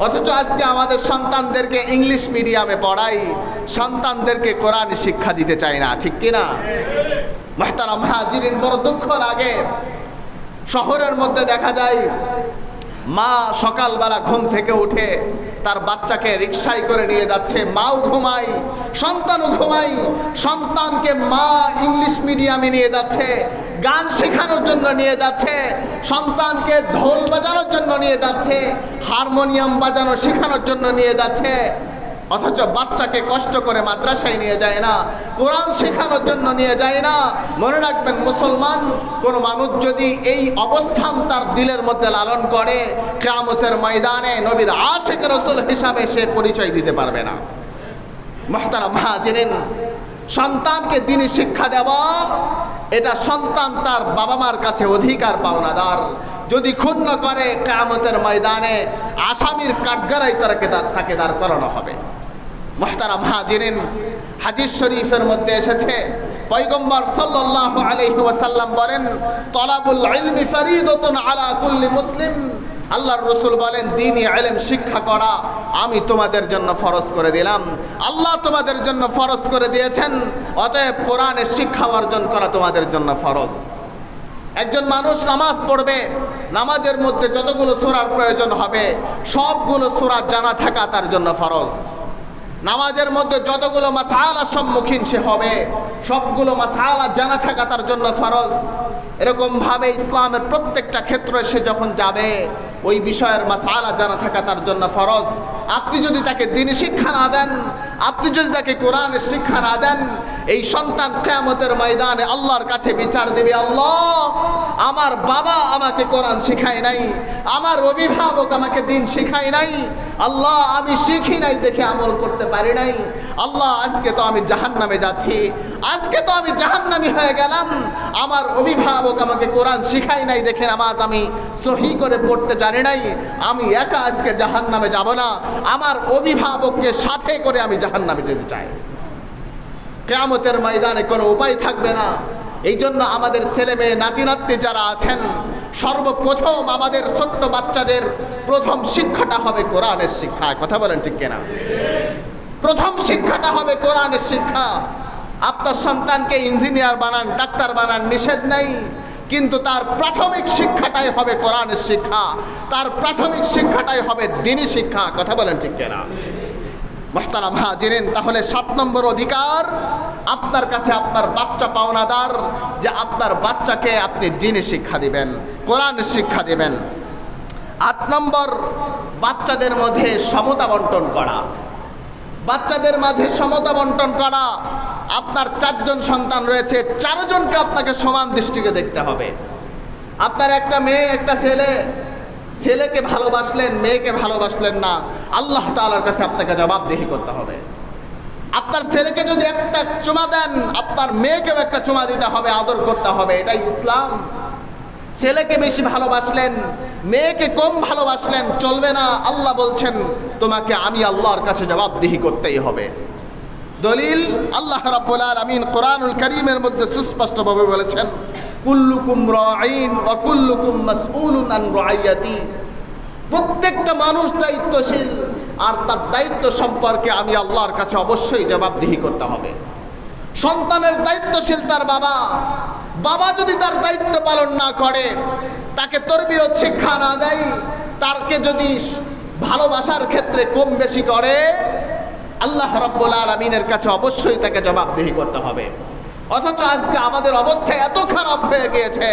অথচ আজকে আমাদের সন্তানদেরকে ইংলিশ মিডিয়ামে পড়াই, সন্তানদেরকে কোরআনী শিক্ষা দিতে চাই না, ঠিক কিনা? মুহতারাম হাজিরিন, বড় দুঃখ লাগে। শহরের মধ্যে দেখা যায় মা সকালবেলা ঘুম থেকে উঠে তার বাচ্চাকে রিকশায় করে নিয়ে যাচ্ছে, মাও ঘুমাই, সন্তানও ঘুমাই, সন্তানকে মা ইংলিশ মিডিয়ামে নিয়ে যাচ্ছে, গান শেখানোর জন্য নিয়ে যাচ্ছে, সন্তানকে ঢোল বাজানোর জন্য নিয়ে যাচ্ছে, হারমোনিয়াম বাজানো শেখানোর জন্য নিয়ে যাচ্ছে। অথচ বাচ্চাকে কষ্ট করে মাদ্রাসায় নিয়ে যায় না, কোরআন শেখানোর জন্য নিয়ে যায় না। মনে রাখবেন মুসলমান, কোন মানুষ যদি এই অবস্থান তার দিলের মধ্যে লালন করে, কিয়ামতের ময়দানে নবীর আশিক রাসূল হিসাবে সে পরিচয় দিতে পারবে না। মুহতারাম হাজিরিন, সন্তানকে দ্বীনি শিক্ষা দেওয়া, এটা সন্তান তার বাবা মার কাছে অধিকার পাওনাদার। যদি ক্ষুণ্ণ করে, কিয়ামতের ময়দানে আসামির কাঠগড়ায় তাকে দাঁড় করানো হবে। মুহতারাম হাজিরিন, হাদিস শরীফের মধ্যে এসেছে, পয়গম্বর সাল্লাল্লাহু আলাইহি ওয়াসাল্লাম বলেন, তলাবুল ইলমি ফরিদাতুন আলা কুল্লি মুসলিম। আল্লাহর রাসূল বলেন, দ্বীনি ইলম শিক্ষা করা আমি তোমাদের জন্য ফরজ করে দিলাম। আল্লাহ তোমাদের জন্য ফরজ করে দিয়েছেন, অতএব কোরআনের শিক্ষা অর্জন করা তোমাদের জন্য ফরজ। একজন মানুষ নামাজ পড়বে, নামাজের মধ্যে যতগুলো সূরার প্রয়োজন হবে সবগুলো সূরা জানা থাকা তার জন্য ফরজ। নামাজের মধ্যে যতগুলো মাসআলার সম্মুখীন সে হবে সবগুলো মাসআলা জানা থাকা তার জন্য ফরজ। এরকমভাবে ইসলামের প্রত্যেকটা ক্ষেত্রে সে যখন যাবে ওই বিষয়ের মাসআলা জানা থাকা তার জন্য ফরজ। আপনি যদি তাকে দ্বীনি শিক্ষা না দেন, আপনি যদি তাকে কোরআনের শিক্ষা না দেন, এই সন্তান কিয়ামতের ময়দানে আল্লাহর কাছে বিচার দেবে, আল্লাহ আমার বাবা আমাকে কোরআন শিখায় নাই, আমার অভিভাবক আমাকে দ্বীন শিখায় নাই, আল্লাহ আমি শিখি নাই দেখে আমল করতে পারি নাই, আল্লাহ আজকে তো আমি জাহান্নামে যাচ্ছি, আজকে তো আমি জাহান্নামী হয়ে গেলাম, আমার অভিভাবক আমাকে কোরআন শিখায় নাই দেখে নামাজ আমি সহি করে পড়তে জানি নাই, আমি একা আজকে জাহান্নামে যাব না, আমার অভিভাবককে সাথে করে আমি জাহান্নামে যেতে চাই। কিয়ামতের ময়দানে কোনো উপায় থাকবে না। এই জন্য আমাদের ছেলে মেয়ে নাতি নাতনি যারা আছেন, সর্বপ্রথম আমাদের ছোট্ট বাচ্চাদের প্রথম শিক্ষাটা হবে কোরআনের শিক্ষা। কথা বলেন ঠিক কিনা? প্রথম শিক্ষাটা হবে কোরআনের শিক্ষা। আপনার সন্তানকে ইঞ্জিনিয়ার বানান, ডাক্তার বানান, নিষেধ নেই, কিন্তু তার প্রাথমিক শিক্ষাটাই হবে কোরআনের শিক্ষা, তার প্রাথমিক শিক্ষাটাই হবে দ্বীনি শিক্ষা। কথা বলেন ঠিক কিনা? মুহতারাম হাজিরিন, তাহলে 7 নম্বর অধিকার আপনার কাছে আপনার বাচ্চা পাওনাদার, যে আপনার বাচ্চাকে আপনি দ্বীনি শিক্ষা দিবেন, কোরআনের শিক্ষা দিবেন। 8 নম্বর, বাচ্চাদের মাঝে সমতা বন্টন করা। বাচ্চাদের মাঝে সমতা বন্টন করা। আপনার 4 জন সন্তান রয়েছে, 4 জনকে আপনাকে সমান দৃষ্টিতে দেখতে হবে। আপনার একটা মেয়ে একটা ছেলে, ছেলেকে ভালোবাসলেন, মেয়েকে ভালোবাসলেন না, আল্লাহ তাআলার কাছে আপনাকে জবাবদিহি করতে হবে। আপনার ছেলেকে যদি একটা চুমা দেন, আপনার মেয়েকেও একটা চুমা দিতে হবে, আদর করতে হবে, এটাই ইসলাম। ছেলেকে বেশি ভালোবাসলেন, মেয়েকে কম ভালোবাসলেন, চলবে না। আল্লাহ বলছেন তোমাকে আমি আল্লাহর কাছে জবাবদিহি করতেই হবে। দলিল আল্লাহ রাব্বুল আলামিন কোরআনুল কারীমের মধ্যে সুস্পষ্টভাবে বলেছেন, কুল্লুকুম রাঈন ওয়া কুল্লুকুম মাসউলুন আন রাইয়াতি। প্রত্যেকটা মানুষ দায়িত্বশীল, আর তার দায়িত্ব সম্পর্কে আমি আল্লাহর কাছে অবশ্যই জবাবদিহি করতে হবে। সন্তানের দায়িত্বশীল তার বাবা। বাবা যদি তার দায়িত্ব পালন না করে, তাকে তরবিয়ত শিক্ষা না দেয়, তাকে যদি ভালোবাসার ক্ষেত্রে কম বেশি করে, আল্লাহ রাব্বুল আলামিনের কাছে অবশ্যই তাকে জবাবদিহি করতে হবে। অথচ আজকে আমাদের অবস্থা এত খারাপ হয়ে গিয়েছে,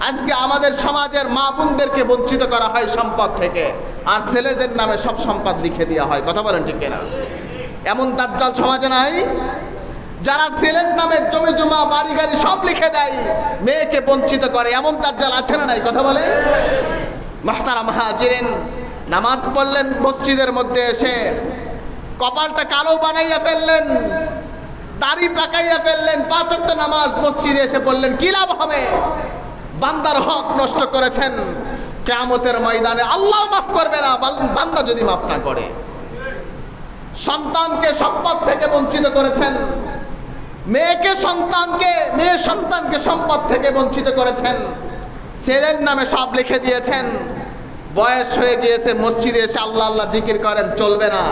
আজকে আমাদের সমাজের মা বোনদেরকে বঞ্চিত করা হয় সম্পদ থেকে, আর ছেলেদের নামে সব সম্পদ লিখে দেওয়া হয়। কথা বলেন ঠিক কিনা? এমন দাজ্জাল সমাজে নাই? যারা ছেলের নামে জমি জমা বাড়ি গাড়ি সব লিখে দেয়, মেয়েকে বঞ্চিত করে, এমন দাজ্জাল আছে না নাই? কথা বলে। মুহতারাম হাজিরিন, নামাজ পড়লেন মসজিদের মধ্যে এসে, কপালটা কালো বানাইয়া ফেললেন, দাড়ি পাকাইয়া ফেললেন, 5 ওয়াক্ত নামাজ মসজিদে এসে পড়লেন, কি লাভ হবে? বান্দার হক নষ্ট করেছেন। কিয়ামতের ময়দানে আল্লাহ মাফ করবে না, বান্দা যদি মাফ না করে। সন্তানকে সম্পদ থেকে বঞ্চিত করেছেন, মেয়ে সন্তানকে সম্পদ থেকে বঞ্চিত করেছেন, ছেলের নামে সব লিখে দিয়েছেন। বয়স হয়ে গিয়েছে, মসজিদে এসে আল্লাহ আল্লাহ জিকির করেন, চলবে না,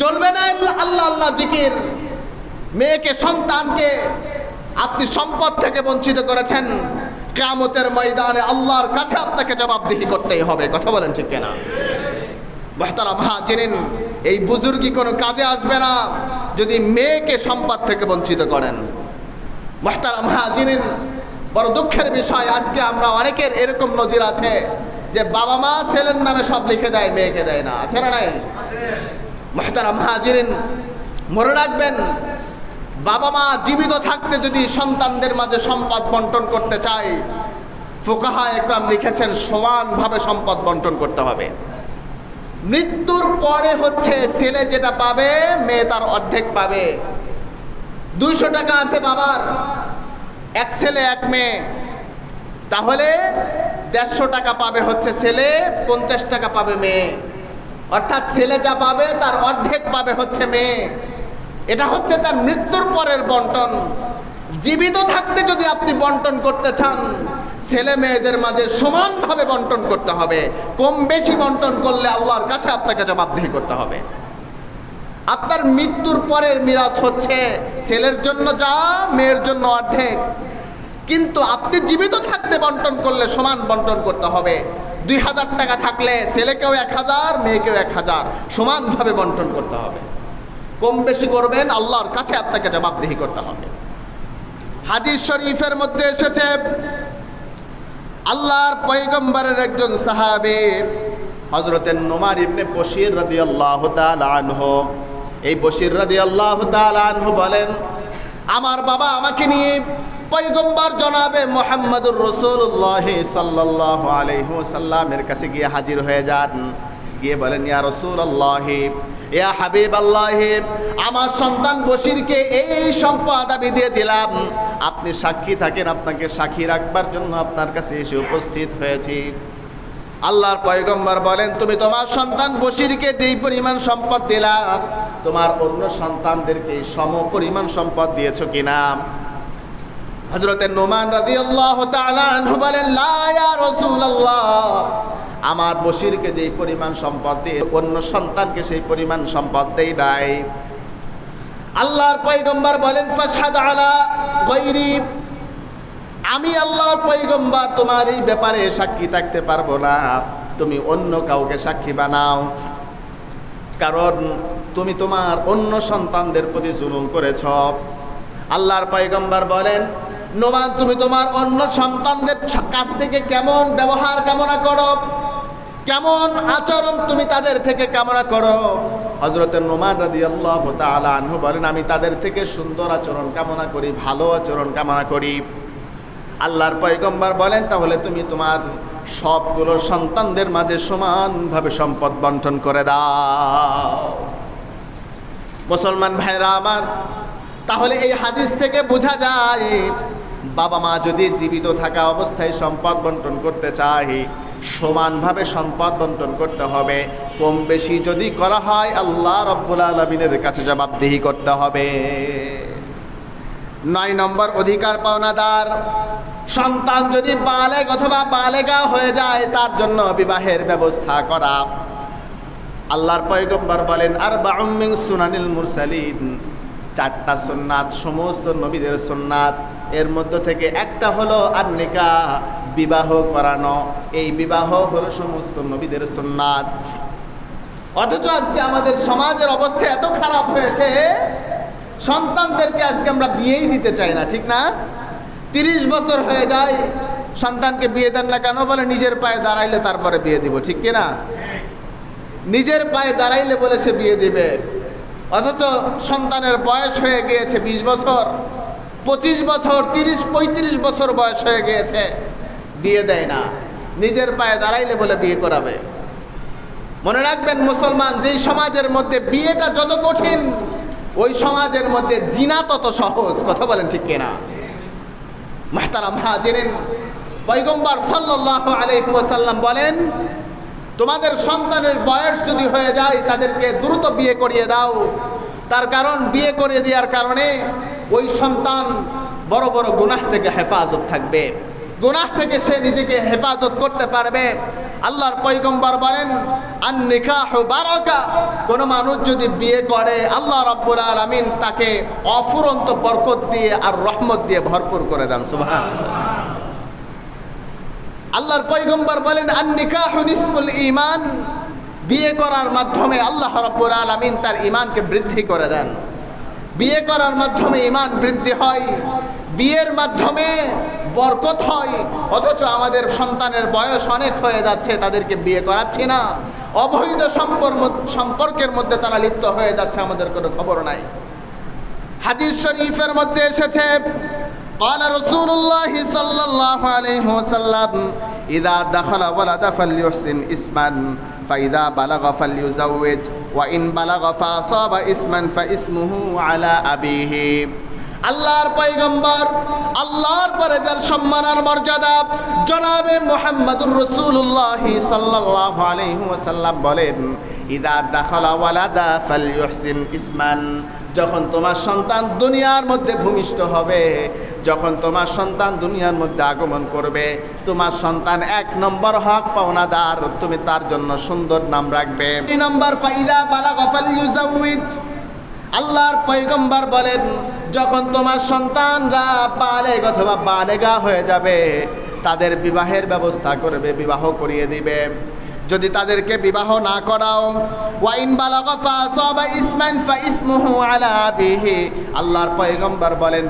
চলবে না আল্লাহ আল্লাহ জিকির। মেয়েকে সন্তানকে আপনি সম্পদ থেকে বঞ্চিত করেছেন, কিয়ামতের ময়দানে আল্লাহর কাছে আপনাকে জবাবদিহি করতেই হবে। কথা বলেন ঠিক কিনা? মুহতারাম হাজিরিন, এই বুজুর্গি কোনো কাজে আসবে না যদি মেয়েকে সম্পদ থেকে বঞ্চিত করেন। মুহতারাম হাজিরিন, বড় দুঃখের বিষয়, আজকে আমরা অনেকের এরকম নজির আছে যে বাবা মা ছেলের নামে সব লিখে দেয়, মেয়েকে দেয় না। আছে না নাই? মুহতারাম হাজিরিন, মনে রাখবেন, বাবা মা জীবিত থাকতে যদি সন্তানদের মাঝে সম্পদ বন্টন করতে চায়, ফুকাহা একরাম লিখেছেন সমানভাবে সম্পদ বন্টন করতে হবে। মৃত্যুর পরে হচ্ছে ছেলে যেটা পাবে, মেয়ে তার অর্ধেক পাবে। 200 টাকা আছে বাবার, 1 ছেলে 1 মেয়ে, তাহলে 150 টাকা পাবে হচ্ছে ছেলে, 50 টাকা পাবে মেয়ে। অর্থাৎ ছেলে যা পাবে তার অর্ধেক পাবে হচ্ছে মেয়ে। এটা হচ্ছে তার মৃত্যুর পরের বন্টন। জীবিত থাকতে যদি আপনি বন্টন করতে চান, ছেলে মেয়েদের মাঝে সমানভাবে বন্টন করতে হবে। কম বেশি বন্টন করলে আল্লাহর কাছে আপনাকে জবাবদিহি করতে হবে। আপনার মৃত্যুর পরের মিরাস হচ্ছে ছেলের জন্য যা, মেয়ের জন্য অর্ধেক। কিন্তু আপনি জীবিত থাকতে বন্টন করলে সমান বন্টন করতে হবে। 2000 টাকা থাকলে ছেলেকেও 1000, মেয়েকেও 1000, সমানভাবে বন্টন করতে হবে। কম বেশি করবেন, আল্লাহর কাছে আপনাকে জবাবদিহি করতে হবে। হাদিস শরীফের মধ্যে এসেছে, আল্লাহর পয়গম্বরের একজন সাহাবী হযরতে নুমান ইবনে বশির রাদিয়াল্লাহু তাআলা আনহু, এই বশির রাদিয়াল্লাহু তাআলা আনহু বলেন, আমার বাবা আমাকে নিয়ে পয়গম্বর জনাবে মুহাম্মদুর রাসূলুল্লাহ সাল্লাল্লাহু আলাইহি ওয়াসাল্লামের কাছে গিয়ে হাজির হয়ে যান। গিয়ে বলেন, ইয়া রাসূলুল্লাহ, ইয়া হাবিবাল্লাহ, আমার সন্তান বশিরকে এই সম্পদ আমি দিয়ে দিলাম, আপনি সাক্ষী থাকেন, আপনাকে সাক্ষী রাখবার জন্য আপনার কাছে এসে উপস্থিত হয়েছি। আল্লাহর পয়গম্বর বলেন, তুমি তোমার সন্তান বশিরকে যেই পরিমাণ সম্পদ দিলা, তোমার অন্য সন্তানদেরকে সম পরিমাণ সম্পদ দিয়েছো কিনা? হযরতে নুমান রাদিয়াল্লাহু তাআলা আনহু বলেন, লা ইয়া রাসূলুল্লাহ, আমার বশিরকে যেই পরিমাণ সম্পদ দিয়ে অন্য সন্তানকে সেই পরিমাণ সম্পদ দেই নাই। আল্লাহর পয়গম্বর বলেন, ফাশহাদ আলা গায়রি, আমি আল্লাহর পয়গম্বর তোমার এই ব্যাপারে সাক্ষী থাকতে পারবো না, তুমি অন্য কাউকে সাক্ষী বানাও, কারণ তুমি তোমার অন্য সন্তানদের প্রতি জুলুম করেছ। আল্লাহর পয়গম্বর বলেন, নোমান, তুমি তোমার অন্য সন্তানদের কাছ থেকে কেমন ব্যবহার কামনা করো, কেমন আচরণ তুমি তাদের থেকে কামনা করো? হযরতে নোমান রাদিয়াল্লাহু তাআলা আনহু বলেন, আমি তাদের থেকে সুন্দর আচরণ কামনা করি, ভালো আচরণ কামনা করি। আল্লাহর পয়গম্বর বলেন, তাহলে তুমি তোমার সবগুলো সন্তানদের মাঝে সমানভাবে সম্পদ বন্টন করে দাও। মুসলমান ভাইরা আমার, তাহলে এই হাদিস থেকে বোঝা যায়, বাবা মা যদি জীবিত থাকা অবস্থায় সম্পদ বন্টন করতে চায়, সমানভাবে সম্পদ বন্টন করতে হবে। কম বেশি যদি করা হয়, আল্লাহ রাব্বুল আলামিনের কাছে জবাবদিহি করতে হবে। 9 নম্বর অধিকার পাওনাদার, সন্তান যদি বালেগ অথবা বালেগা হয়ে যায়, তার জন্য বিবাহের ব্যবস্থা করা। আল্লাহর পয়গম্বর বলেন, আরবাউম মিন সুনানিল মুরসালিন, 4টা সুন্নাত সমস্ত নবীদের সুন্নাত, এর মধ্যে থেকে একটা হলো আর নিকাহ, বিবাহ করানো। এই বিবাহ হলো সমস্ত নবীদের সুন্নাত। অথচ আজকে আমাদের সমাজের অবস্থা এত খারাপ হয়েছে, সন্তানদেরকে আজকে আমরা বিয়েই দিতে চাই না, ঠিক না? 30 বছর হয়ে যায়, সন্তানকে বিয়ে দেন না কেন? বলে নিজের পায়ে দাঁড়াইলে তারপরে বিয়ে দিব, ঠিক কিনা? নিজের পায়ে দাঁড়াইলে বলে সে বিয়ে দিবে। অথচ সন্তানের বয়স হয়ে গিয়েছে 20 বছর, 25 বছর, 30-35 বছর বয়স হয়ে গিয়েছে, বিয়ে দেয় না। নিজের পায়ে দাঁড়াইলে বলে বিয়ে করাবে। মনে রাখবেন মুসলমান, যেই সমাজের মধ্যে বিয়েটা যত কঠিন, ওই সমাজের মধ্যে জিনা তত সহজ। কথা বলেন ঠিক কিনা? মুহতারাম হাজিরিন, পয়গম্বর সাল্লাল্লাহু আলাইহি ওয়াসাল্লাম বলেন, তোমাদের সন্তানের বয়স যদি হয়ে যায়, তাদেরকে দ্রুত বিয়ে করিয়ে দাও। তার কারণ, বিয়ে করিয়ে দেওয়ার কারণে ওই সন্তান বড় বড় গুনাহ থেকে হেফাজত থাকবে, গুনাহ থেকে সে নিজেকে হেফাজত করতে পারবে। আল্লাহর পয়গম্বর বলেন, আন নিকাহু বারাকা, কোন মানুষ যদি বিয়ে করে, আল্লাহ রাব্বুল আলামিন তাকে অফুরন্ত বরকত দিয়ে আর রহমত দিয়ে ভরপুর করে দেন। সুবহানাল্লাহ। আল্লাহর পয়গম্বর বলেন, আন নিকাহু নিসফুল ঈমান, বিয়ে করার মাধ্যমে আল্লাহ রাব্বুল আলামিন তার ঈমানকে বৃদ্ধি করে দেন। বিয়ে করার মাধ্যমে ঈমান বৃদ্ধি হয়, বিয়ের মাধ্যমে বরকত হয়। অথচ আমাদের সন্তানের বয়স অনেক হয়ে যাচ্ছে, তাদেরকে বিয়ে করাচ্ছি না, অবৈধ সম্পর্কের মধ্যে তারা লিপ্ত হয়ে যাচ্ছে, আমাদের কোনো খবর নাই। হাদিস শরীফের মধ্যে এসেছে, قال رسول الله صلى الله عليه وسلم إذا دخل ولد فليحسن اسما فإذا بلغ فليزوج وإن بلغ فأصاب اسما فاسمه على أبيه। আল্লাহর পয়গম্বর, আল্লাহর পরে যার সম্মান আর মর্যাদা, জনাবে মুহাম্মদুর রাসূলুল্লাহ সাল্লাল্লাহু আলাইহি ওয়াসাল্লাম বলেন, ইদা দাখালা ওয়ালাদা ফালইউহসিন ইসমান, যখন তোমার সন্তান দুনিয়ার মধ্যে ভূমিষ্ঠ হবে, যখন তোমার সন্তান দুনিয়ার মধ্যে আগমন করবে, তোমার সন্তান 1 নম্বর হক পাওনাদার, তুমি তার জন্য সুন্দর নাম রাখবে। 2 নম্বর, ফাইদা বালাগা ফালইউজাউইজ, আল্লাহর পয়গম্বর বলেন, যখন তোমার সন্তানরা বালেগ অথবা বালেগা হয়ে যাবে, তাদের বিবাহের ব্যবস্থা করবে, বিবাহ করিয়ে দিবে। যদি তাদেরকে বিবাহ না করাও, ওয়াইন বালাগা ফাসাবা ইসমান ফাইসমুহু আলা আবিহি, আল্লাহর পয়গম্বর বলেন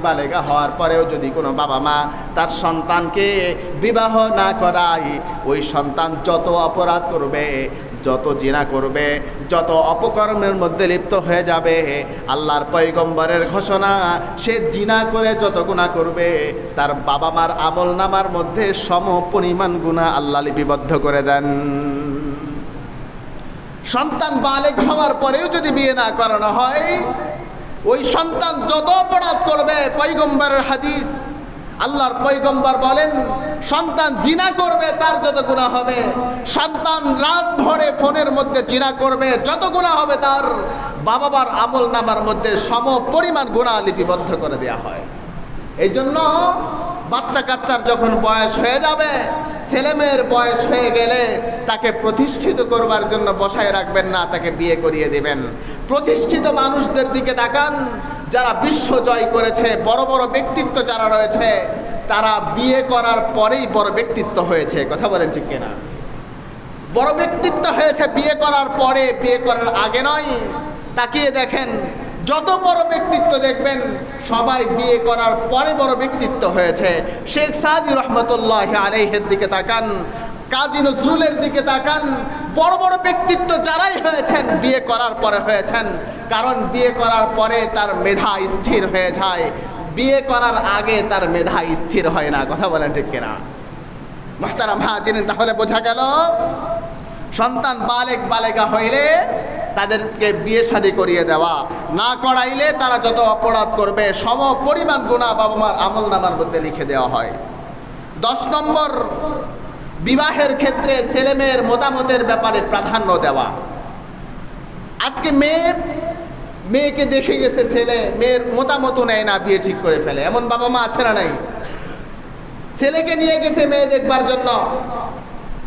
বালেগা হওয়ার পরেও যদি কোনো বাবা মা তার সন্তানকে বিবাহ না করায়, ওই সন্তান যত অপরাধ করবে, যত জিনা করবে, যত অপকর্মের মধ্যে লিপ্ত হয়ে যাবে, আল্লাহর পয়গম্বরের ঘোষণা, সে জিনা করে যত গুনাহ করবে তার বাবা মার আমল নামার মধ্যে সম পরিমাণ গুনাহ আল্লাহ লিপিবদ্ধ করে দেন। সন্তান বালেগ হওয়ার পরেও যদি বিয়ে না করানো হয়, ওই সন্তান যত অপরাধ করবে, পয়গম্বরের হাদিস, আল্লাহর পয়গম্বর বলেন সন্তান জিনা করবে তার যত গুনাহ হবে, সন্তান রাত ভরে ফোনের মধ্যে জিনা করবে যত গুনাহ হবে, তার বাবা মার আমল নামার মধ্যে সম পরিমাণ গুনাহ লিপিবদ্ধ করে দেওয়া হয়। এই জন্য বাচ্চা কাচ্চার যখন বয়স হয়ে যাবে, ছেলেমেয়ের বয়স হয়ে গেলে তাকে প্রতিষ্ঠিত করবার জন্য বসায় রাখবেন না, তাকে বিয়ে করিয়ে দেবেন। প্রতিষ্ঠিত মানুষদের দিকে তাকান, যারা বিশ্ব জয় করেছে, বড় বড় ব্যক্তিত্ব যারা রয়েছে, তারা বিয়ে করার পরেই বড় ব্যক্তিত্ব হয়েছে। কথা বলেন ঠিক কিনা? বড় ব্যক্তিত্ব হয়েছে বিয়ে করার পরে, বিয়ে করার আগে নয়। তাকিয়ে দেখেন, যত বড় ব্যক্তিত্ব দেখবেন সবাই বিয়ে করার পরে বড় ব্যক্তিত্ব হয়েছে। শেখ সাদি রহমতুল্লাহ আলাইহির দিকে তাকান, কাজী নজরুলের দিকে তাকান, বড় বড় ব্যক্তিত্ব যারাই হয়েছেন বিয়ে করার পরে হয়েছেন, কারণ বিয়ে করার পরে তার মেধা স্থির হয়ে যায়, বিয়ে করার আগে তার মেধা স্থির হয় না। কথা বলেন ঠিক কিনা? মুহতারাম হাজিরিন, তাহলে বোঝা গেল সন্তান বালেগা হইলে তাদেরকে বিয়ে শাদী করিয়ে দেওয়া, না করাইলে তারা যত অপরাধ করবে সম পরিমাণ গুনাহ বাবা মার আমল নামার মধ্যে লিখে দেওয়া হয়। 10 নম্বর, বিবাহের ক্ষেত্রে ছেলে মেয়ের মতামতের ব্যাপারে প্রাধান্য দেওয়া। আজকে মেয়েকে দেখে গেছে ছেলে, মেয়ের মতামতও নেয় না, বিয়ে ঠিক করে ফেলে। এমন বাবা মা আছে না নাই? ছেলেকে নিয়ে গেছে মেয়ে দেখবার জন্য,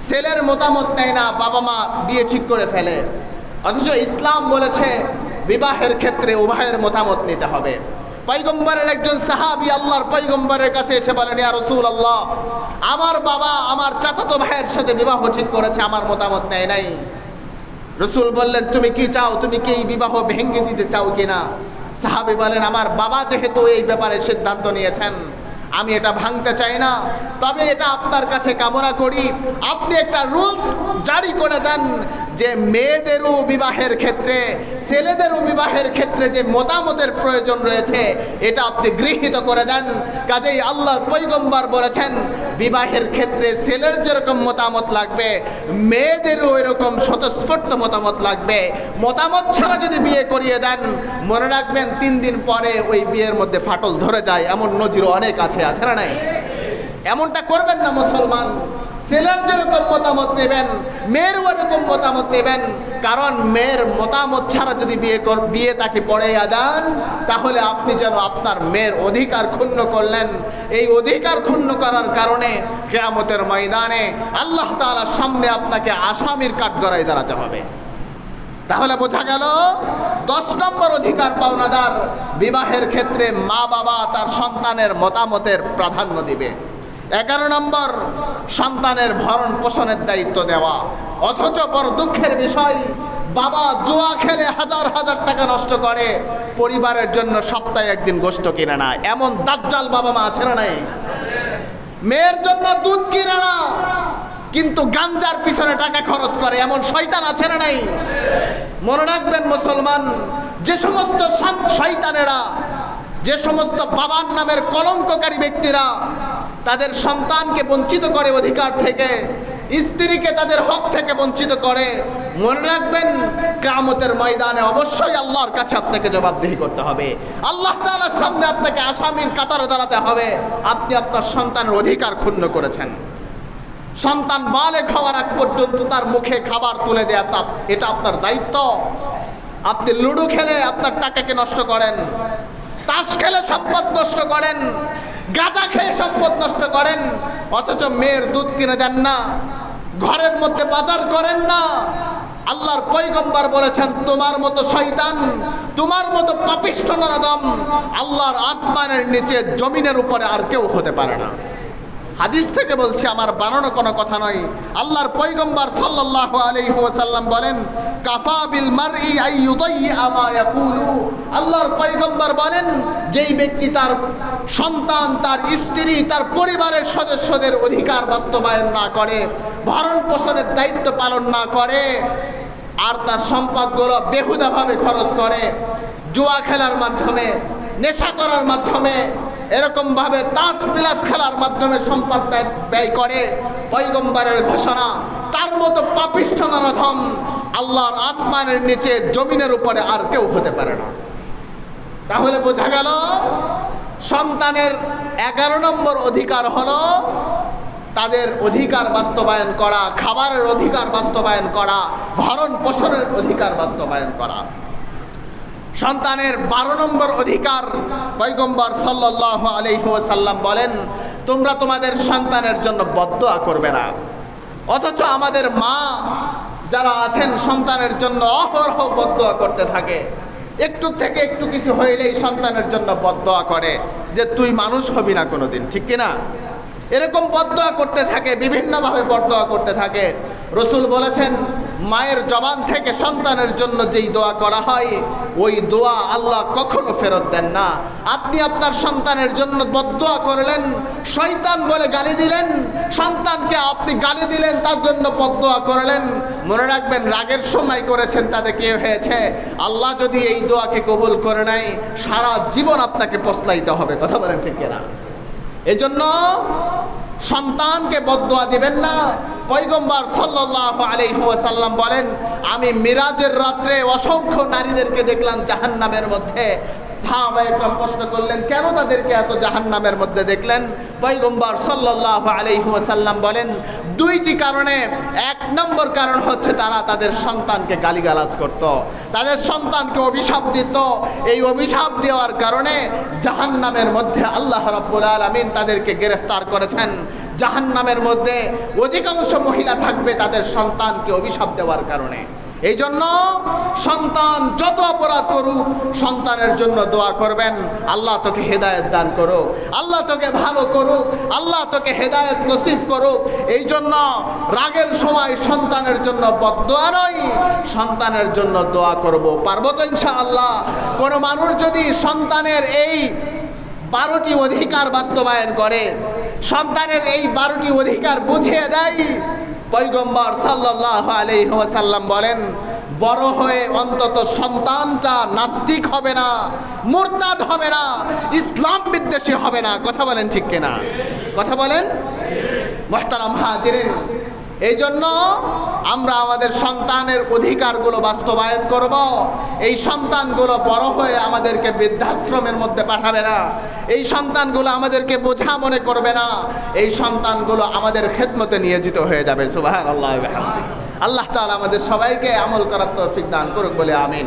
ছেলের মতামত নেয় না, বাবা মা বিয়ে ঠিক করে ফেলে। অথচ ইসলাম বলেছে বিবাহের ক্ষেত্রে উভয়ের মতামত নিতে হবে। পয়গম্বরের একজন সাহাবী আল্লাহর পয়গম্বরের কাছে এসে বলেন, ইয়া রাসূলুল্লাহ, আমার বাবা আমার চাচাতো ভাইয়ের সাথে বিবাহ ঠিক করেছে, আমার মতামত নেয় নাই। রাসূল বললেন, তুমি কি চাও? তুমি কি এই বিবাহ ভেঙে দিতে চাও কিনা? সাহাবী বলেন, আমার বাবা যেহেতু এই ব্যাপারে সিদ্ধান্ত নিয়েছেন, আমি এটা ভাঙতে চাই না, তবে এটা আপনার কাছে কামনা করি আপনি একটা রুলস জারি করে দেন যে মেয়েদেরও বিবাহের ক্ষেত্রে, ছেলেদেরও বিবাহের ক্ষেত্রে যে মতামতের প্রয়োজন রয়েছে এটা আপনি গৃহীত করে দেন। কাজেই আল্লাহর পয়গম্বর বলেছেন বিবাহের ক্ষেত্রে ছেলের যেরকম মতামত লাগবে মেয়েদেরও এরকম স্বতঃস্ফূর্ত মতামত লাগবে। মতামত ছাড়া যদি বিয়ে করিয়ে দেন, মনে রাখবেন 3 দিন পরে ওই বিয়ের মধ্যে ফাটল ধরে যায়। এমন নজিরও অনেক আছে না নাই? এমনটা করবেন না মুসলমান। ছেলের যেরকম মতামত নেবেন মেয়ের ওরকম মতামত নেবেন, কারণ মেয়ের মতামত ছাড়া যদি বিয়ে তাকে পড়াইয়া দেন, তাহলে আপনি যেন আপনার মেয়ের অধিকার ক্ষুণ্ণ করলেন। এই অধিকার ক্ষুণ্ণ করার কারণে কিয়ামতের ময়দানে আল্লাহ তাআলার সামনে আপনাকে আসামির কাঠগড়ায় দাঁড়াতে হবে। তাহলে বোঝা গেল 10 নম্বর অধিকার পাওনাদার, বিবাহের ক্ষেত্রে মা বাবা তার সন্তানের মতামতের প্রাধান্য দিবে। 11 নম্বর, সন্তানের ভরণ পোষণের দায়িত্ব দেওয়া। অথচ বড় দুঃখের বিষয়, বাবা জুয়া খেলে হাজার হাজার টাকা নষ্ট করে, পরিবারের জন্য সপ্তাহে একদিন গোশত কিনে না। এমন দাজ্জাল বাবা মা আছে না নাই? মেয়ের জন্য দুধ কিনে না, কিন্তু গাঞ্জার পিছনে টাকা খরচ করে। এমন শয়তান আছে না নাই? মনে রাখবেন মুসলমান, যে সমস্ত শয়তানেরা, যে সমস্ত বাবার নামের কলঙ্ককারী ব্যক্তিরা তাদের সন্তানকে বঞ্চিত করে অধিকার থেকে, স্ত্রীকে তাদের হক থেকে বঞ্চিত করে, মনে রাখবেন কিয়ামতের ময়দানে অবশ্যই আল্লাহর কাছে আপনাকে জবাবদিহি করতে হবে। আল্লাহ তাআলার সামনে আপনাকে আসামির কাতারে দাঁড়াতে হবে। আপনি আপনার সন্তানের অধিকার ক্ষুণ্ণ করেছেন। সন্তান বালেগ হওয়ার আগ পর্যন্ত তার মুখে খাবার তুলে দেয়া এটা আপনার দায়িত্ব। আপনি লুডো খেলে আপনার টাকাকে নষ্ট করেন, তাস খেলে সম্পদ নষ্ট করেন, গাঁজা খেয়ে সম্পদ নষ্ট করেন, অথচ মেয়ের দুধ কিনে দেন না, ঘরের মধ্যে বাজার করেন না। আল্লাহর পয়গম্বর বলেছেন, তোমার মতো শয়তান, তোমার মতো পাপিষ্ঠ নরদম আল্লাহর আসমানের নিচে জমিনের উপরে আর কেউ হতে পারে না। হাদিস থেকে বলছি, আমার বানানো কোনো কথা নয়। আল্লাহর পয়গম্বর সাল্লাল্লাহু আলাইহি ওয়াসাল্লাম বলেন, কাফা বিল মারই আই ইউদাইয়া মা ইয়াকুলু। আল্লাহর পয়গম্বর বলেন, যেই ব্যক্তি তার সন্তান, তার স্ত্রী, তার পরিবারের সদস্যদের অধিকার বাস্তবায়ন না করে, ভরণ পোষণের দায়িত্ব পালন না করে, আর তার সম্পদগুলো বেহুদাভাবে খরচ করে, জুয়া খেলার মাধ্যমে, নেশা করার মাধ্যমে, এরকমভাবে তাস বিলাস খেলার মাধ্যমে সম্পদ ব্যয় করে, পয়গম্বরের ঘোষণা, তার মতো পাপিষ্ঠ নরধম আল্লাহর আসমানের নিচে জমিনের উপরে আর কেউ হতে পারে না। তাহলে বোঝা গেল সন্তানের 11 নম্বর অধিকার হলো তাদের অধিকার বাস্তবায়ন করা, খাবারের অধিকার বাস্তবায়ন করা, ভরণ পোষণের অধিকার বাস্তবায়ন করা। সন্তানের 12 নম্বর অধিকার, পয়গম্বর সাল্লাল্লাহু আলাইহি ওয়াসাল্লাম বলেন, তোমরা তোমাদের সন্তানের জন্য বদদুয়া করবে না। অথচ আমাদের মা যারা আছেন সন্তানের জন্য অহরহ বদদুয়া করতে থাকে। একটু থেকে একটু কিছু হইলেই সন্তানের জন্য বদদুয়া করে যে তুই মানুষ হবি না কোনোদিন, ঠিক কিনা? এরকম বদদুয়া করতে থাকে, বিভিন্নভাবে বদদুয়া করতে থাকে। রসুল বলেছেন, মায়ের জবান থেকে সন্তানের জন্য যেই দোয়া করা হয়, ওই দোয়া আল্লাহ কখনো ফেরত দেন না। আপনি আপনার সন্তানের জন্য বদদুয়া করলেন, শয়তান বলে গালি দিলেন, সন্তানকে আপনি গালি দিলেন, তার জন্য বদদুয়া করলেন, মনে রাখবেন রাগের সময় করেছেন, তাতে কি হয়েছে? আল্লাহ যদি এই দোয়াকে কবুল করে নেয়, সারা জীবন আপনাকে পস্তাইতে হবে। কথা বলেন ঠিক কিনা? এজন্য সন্তানকে বদদুয়া দিবেন না। পয়গম্বর সাল্লাল্লাহু আলাইহি ওয়াসাল্লাম বলেন, আমি মিরাজের রাত্রে অসংখ্য নারীদেরকে দেখলাম জাহান্নামের মধ্যে। সাহাবায়ে কেরাম প্রশ্ন করলেন, কেন তাদেরকে এত জাহান্নামের মধ্যে দেখলেন? পয়গম্বর সাল্লাল্লাহু আলাইহি ওয়াসাল্লাম বলেন, 2টি কারণে। 1 নম্বর কারণ হচ্ছে তারা তাদের সন্তানকে গালিগালাজ করত, তাদের সন্তানকে অভিশাপ দিত। এই অভিশাপ দেওয়ার কারণে জাহান্নামের মধ্যে আল্লাহ রাব্বুল আলামিন তাদেরকে গ্রেফতার করেছেন। জাহান্নামের মধ্যে অধিকাংশ মহিলা থাকবে তাদের সন্তানকে অভিশাপ দেওয়ার কারণে। এই জন্য সন্তান যত অপরাধ করুক, সন্তানের জন্য দোয়া করবেন, আল্লাহ তোকে হেদায়েত দান করুক, আল্লাহ তোকে ভালো করুক, আল্লাহ তোকে হেদায়েত নসিব করুক। এই জন্য রাগের সময় সন্তানের জন্য বদদুয়া নয়, সন্তানের জন্য দোয়া করব। পারবো তো ইনশাআল্লাহ? কোনো মানুষ যদি সন্তানের এই 12টি অধিকার বাস্তবায়ন করে, সন্তানের এই 12টি অধিকার বুঝিয়ে দেয়, পয়গম্বর সাল্লাল্লাহু আলাইহি ওয়াসাল্লাম বলেন, বড় হয়ে অন্তত সন্তানটা নাস্তিক হবে না, মুরতাদ হবে না, ইসলাম বিদ্বেষী হবে না। কথা বলেন ঠিক কিনা? কথা বলেন মুহতারাম হাজিরিন। এই জন্য আমরা আমাদের সন্তানের অধিকারগুলো বাস্তবায়ন করব। এই সন্তানগুলো বড় হয়ে আমাদেরকে বৃদ্ধাশ্রমের মধ্যে পাঠাবে না, এই সন্তানগুলো আমাদেরকে বোঝা মনে করবে না, এই সন্তানগুলো আমাদের খেদমতে নিয়োজিত হয়ে যাবে। সুবহানাল্লাহ ওয়া বিহামদিহি। আল্লাহ তাআলা আমাদের সবাইকে আমল করার তৌফিক দান করুক বলে আমিন।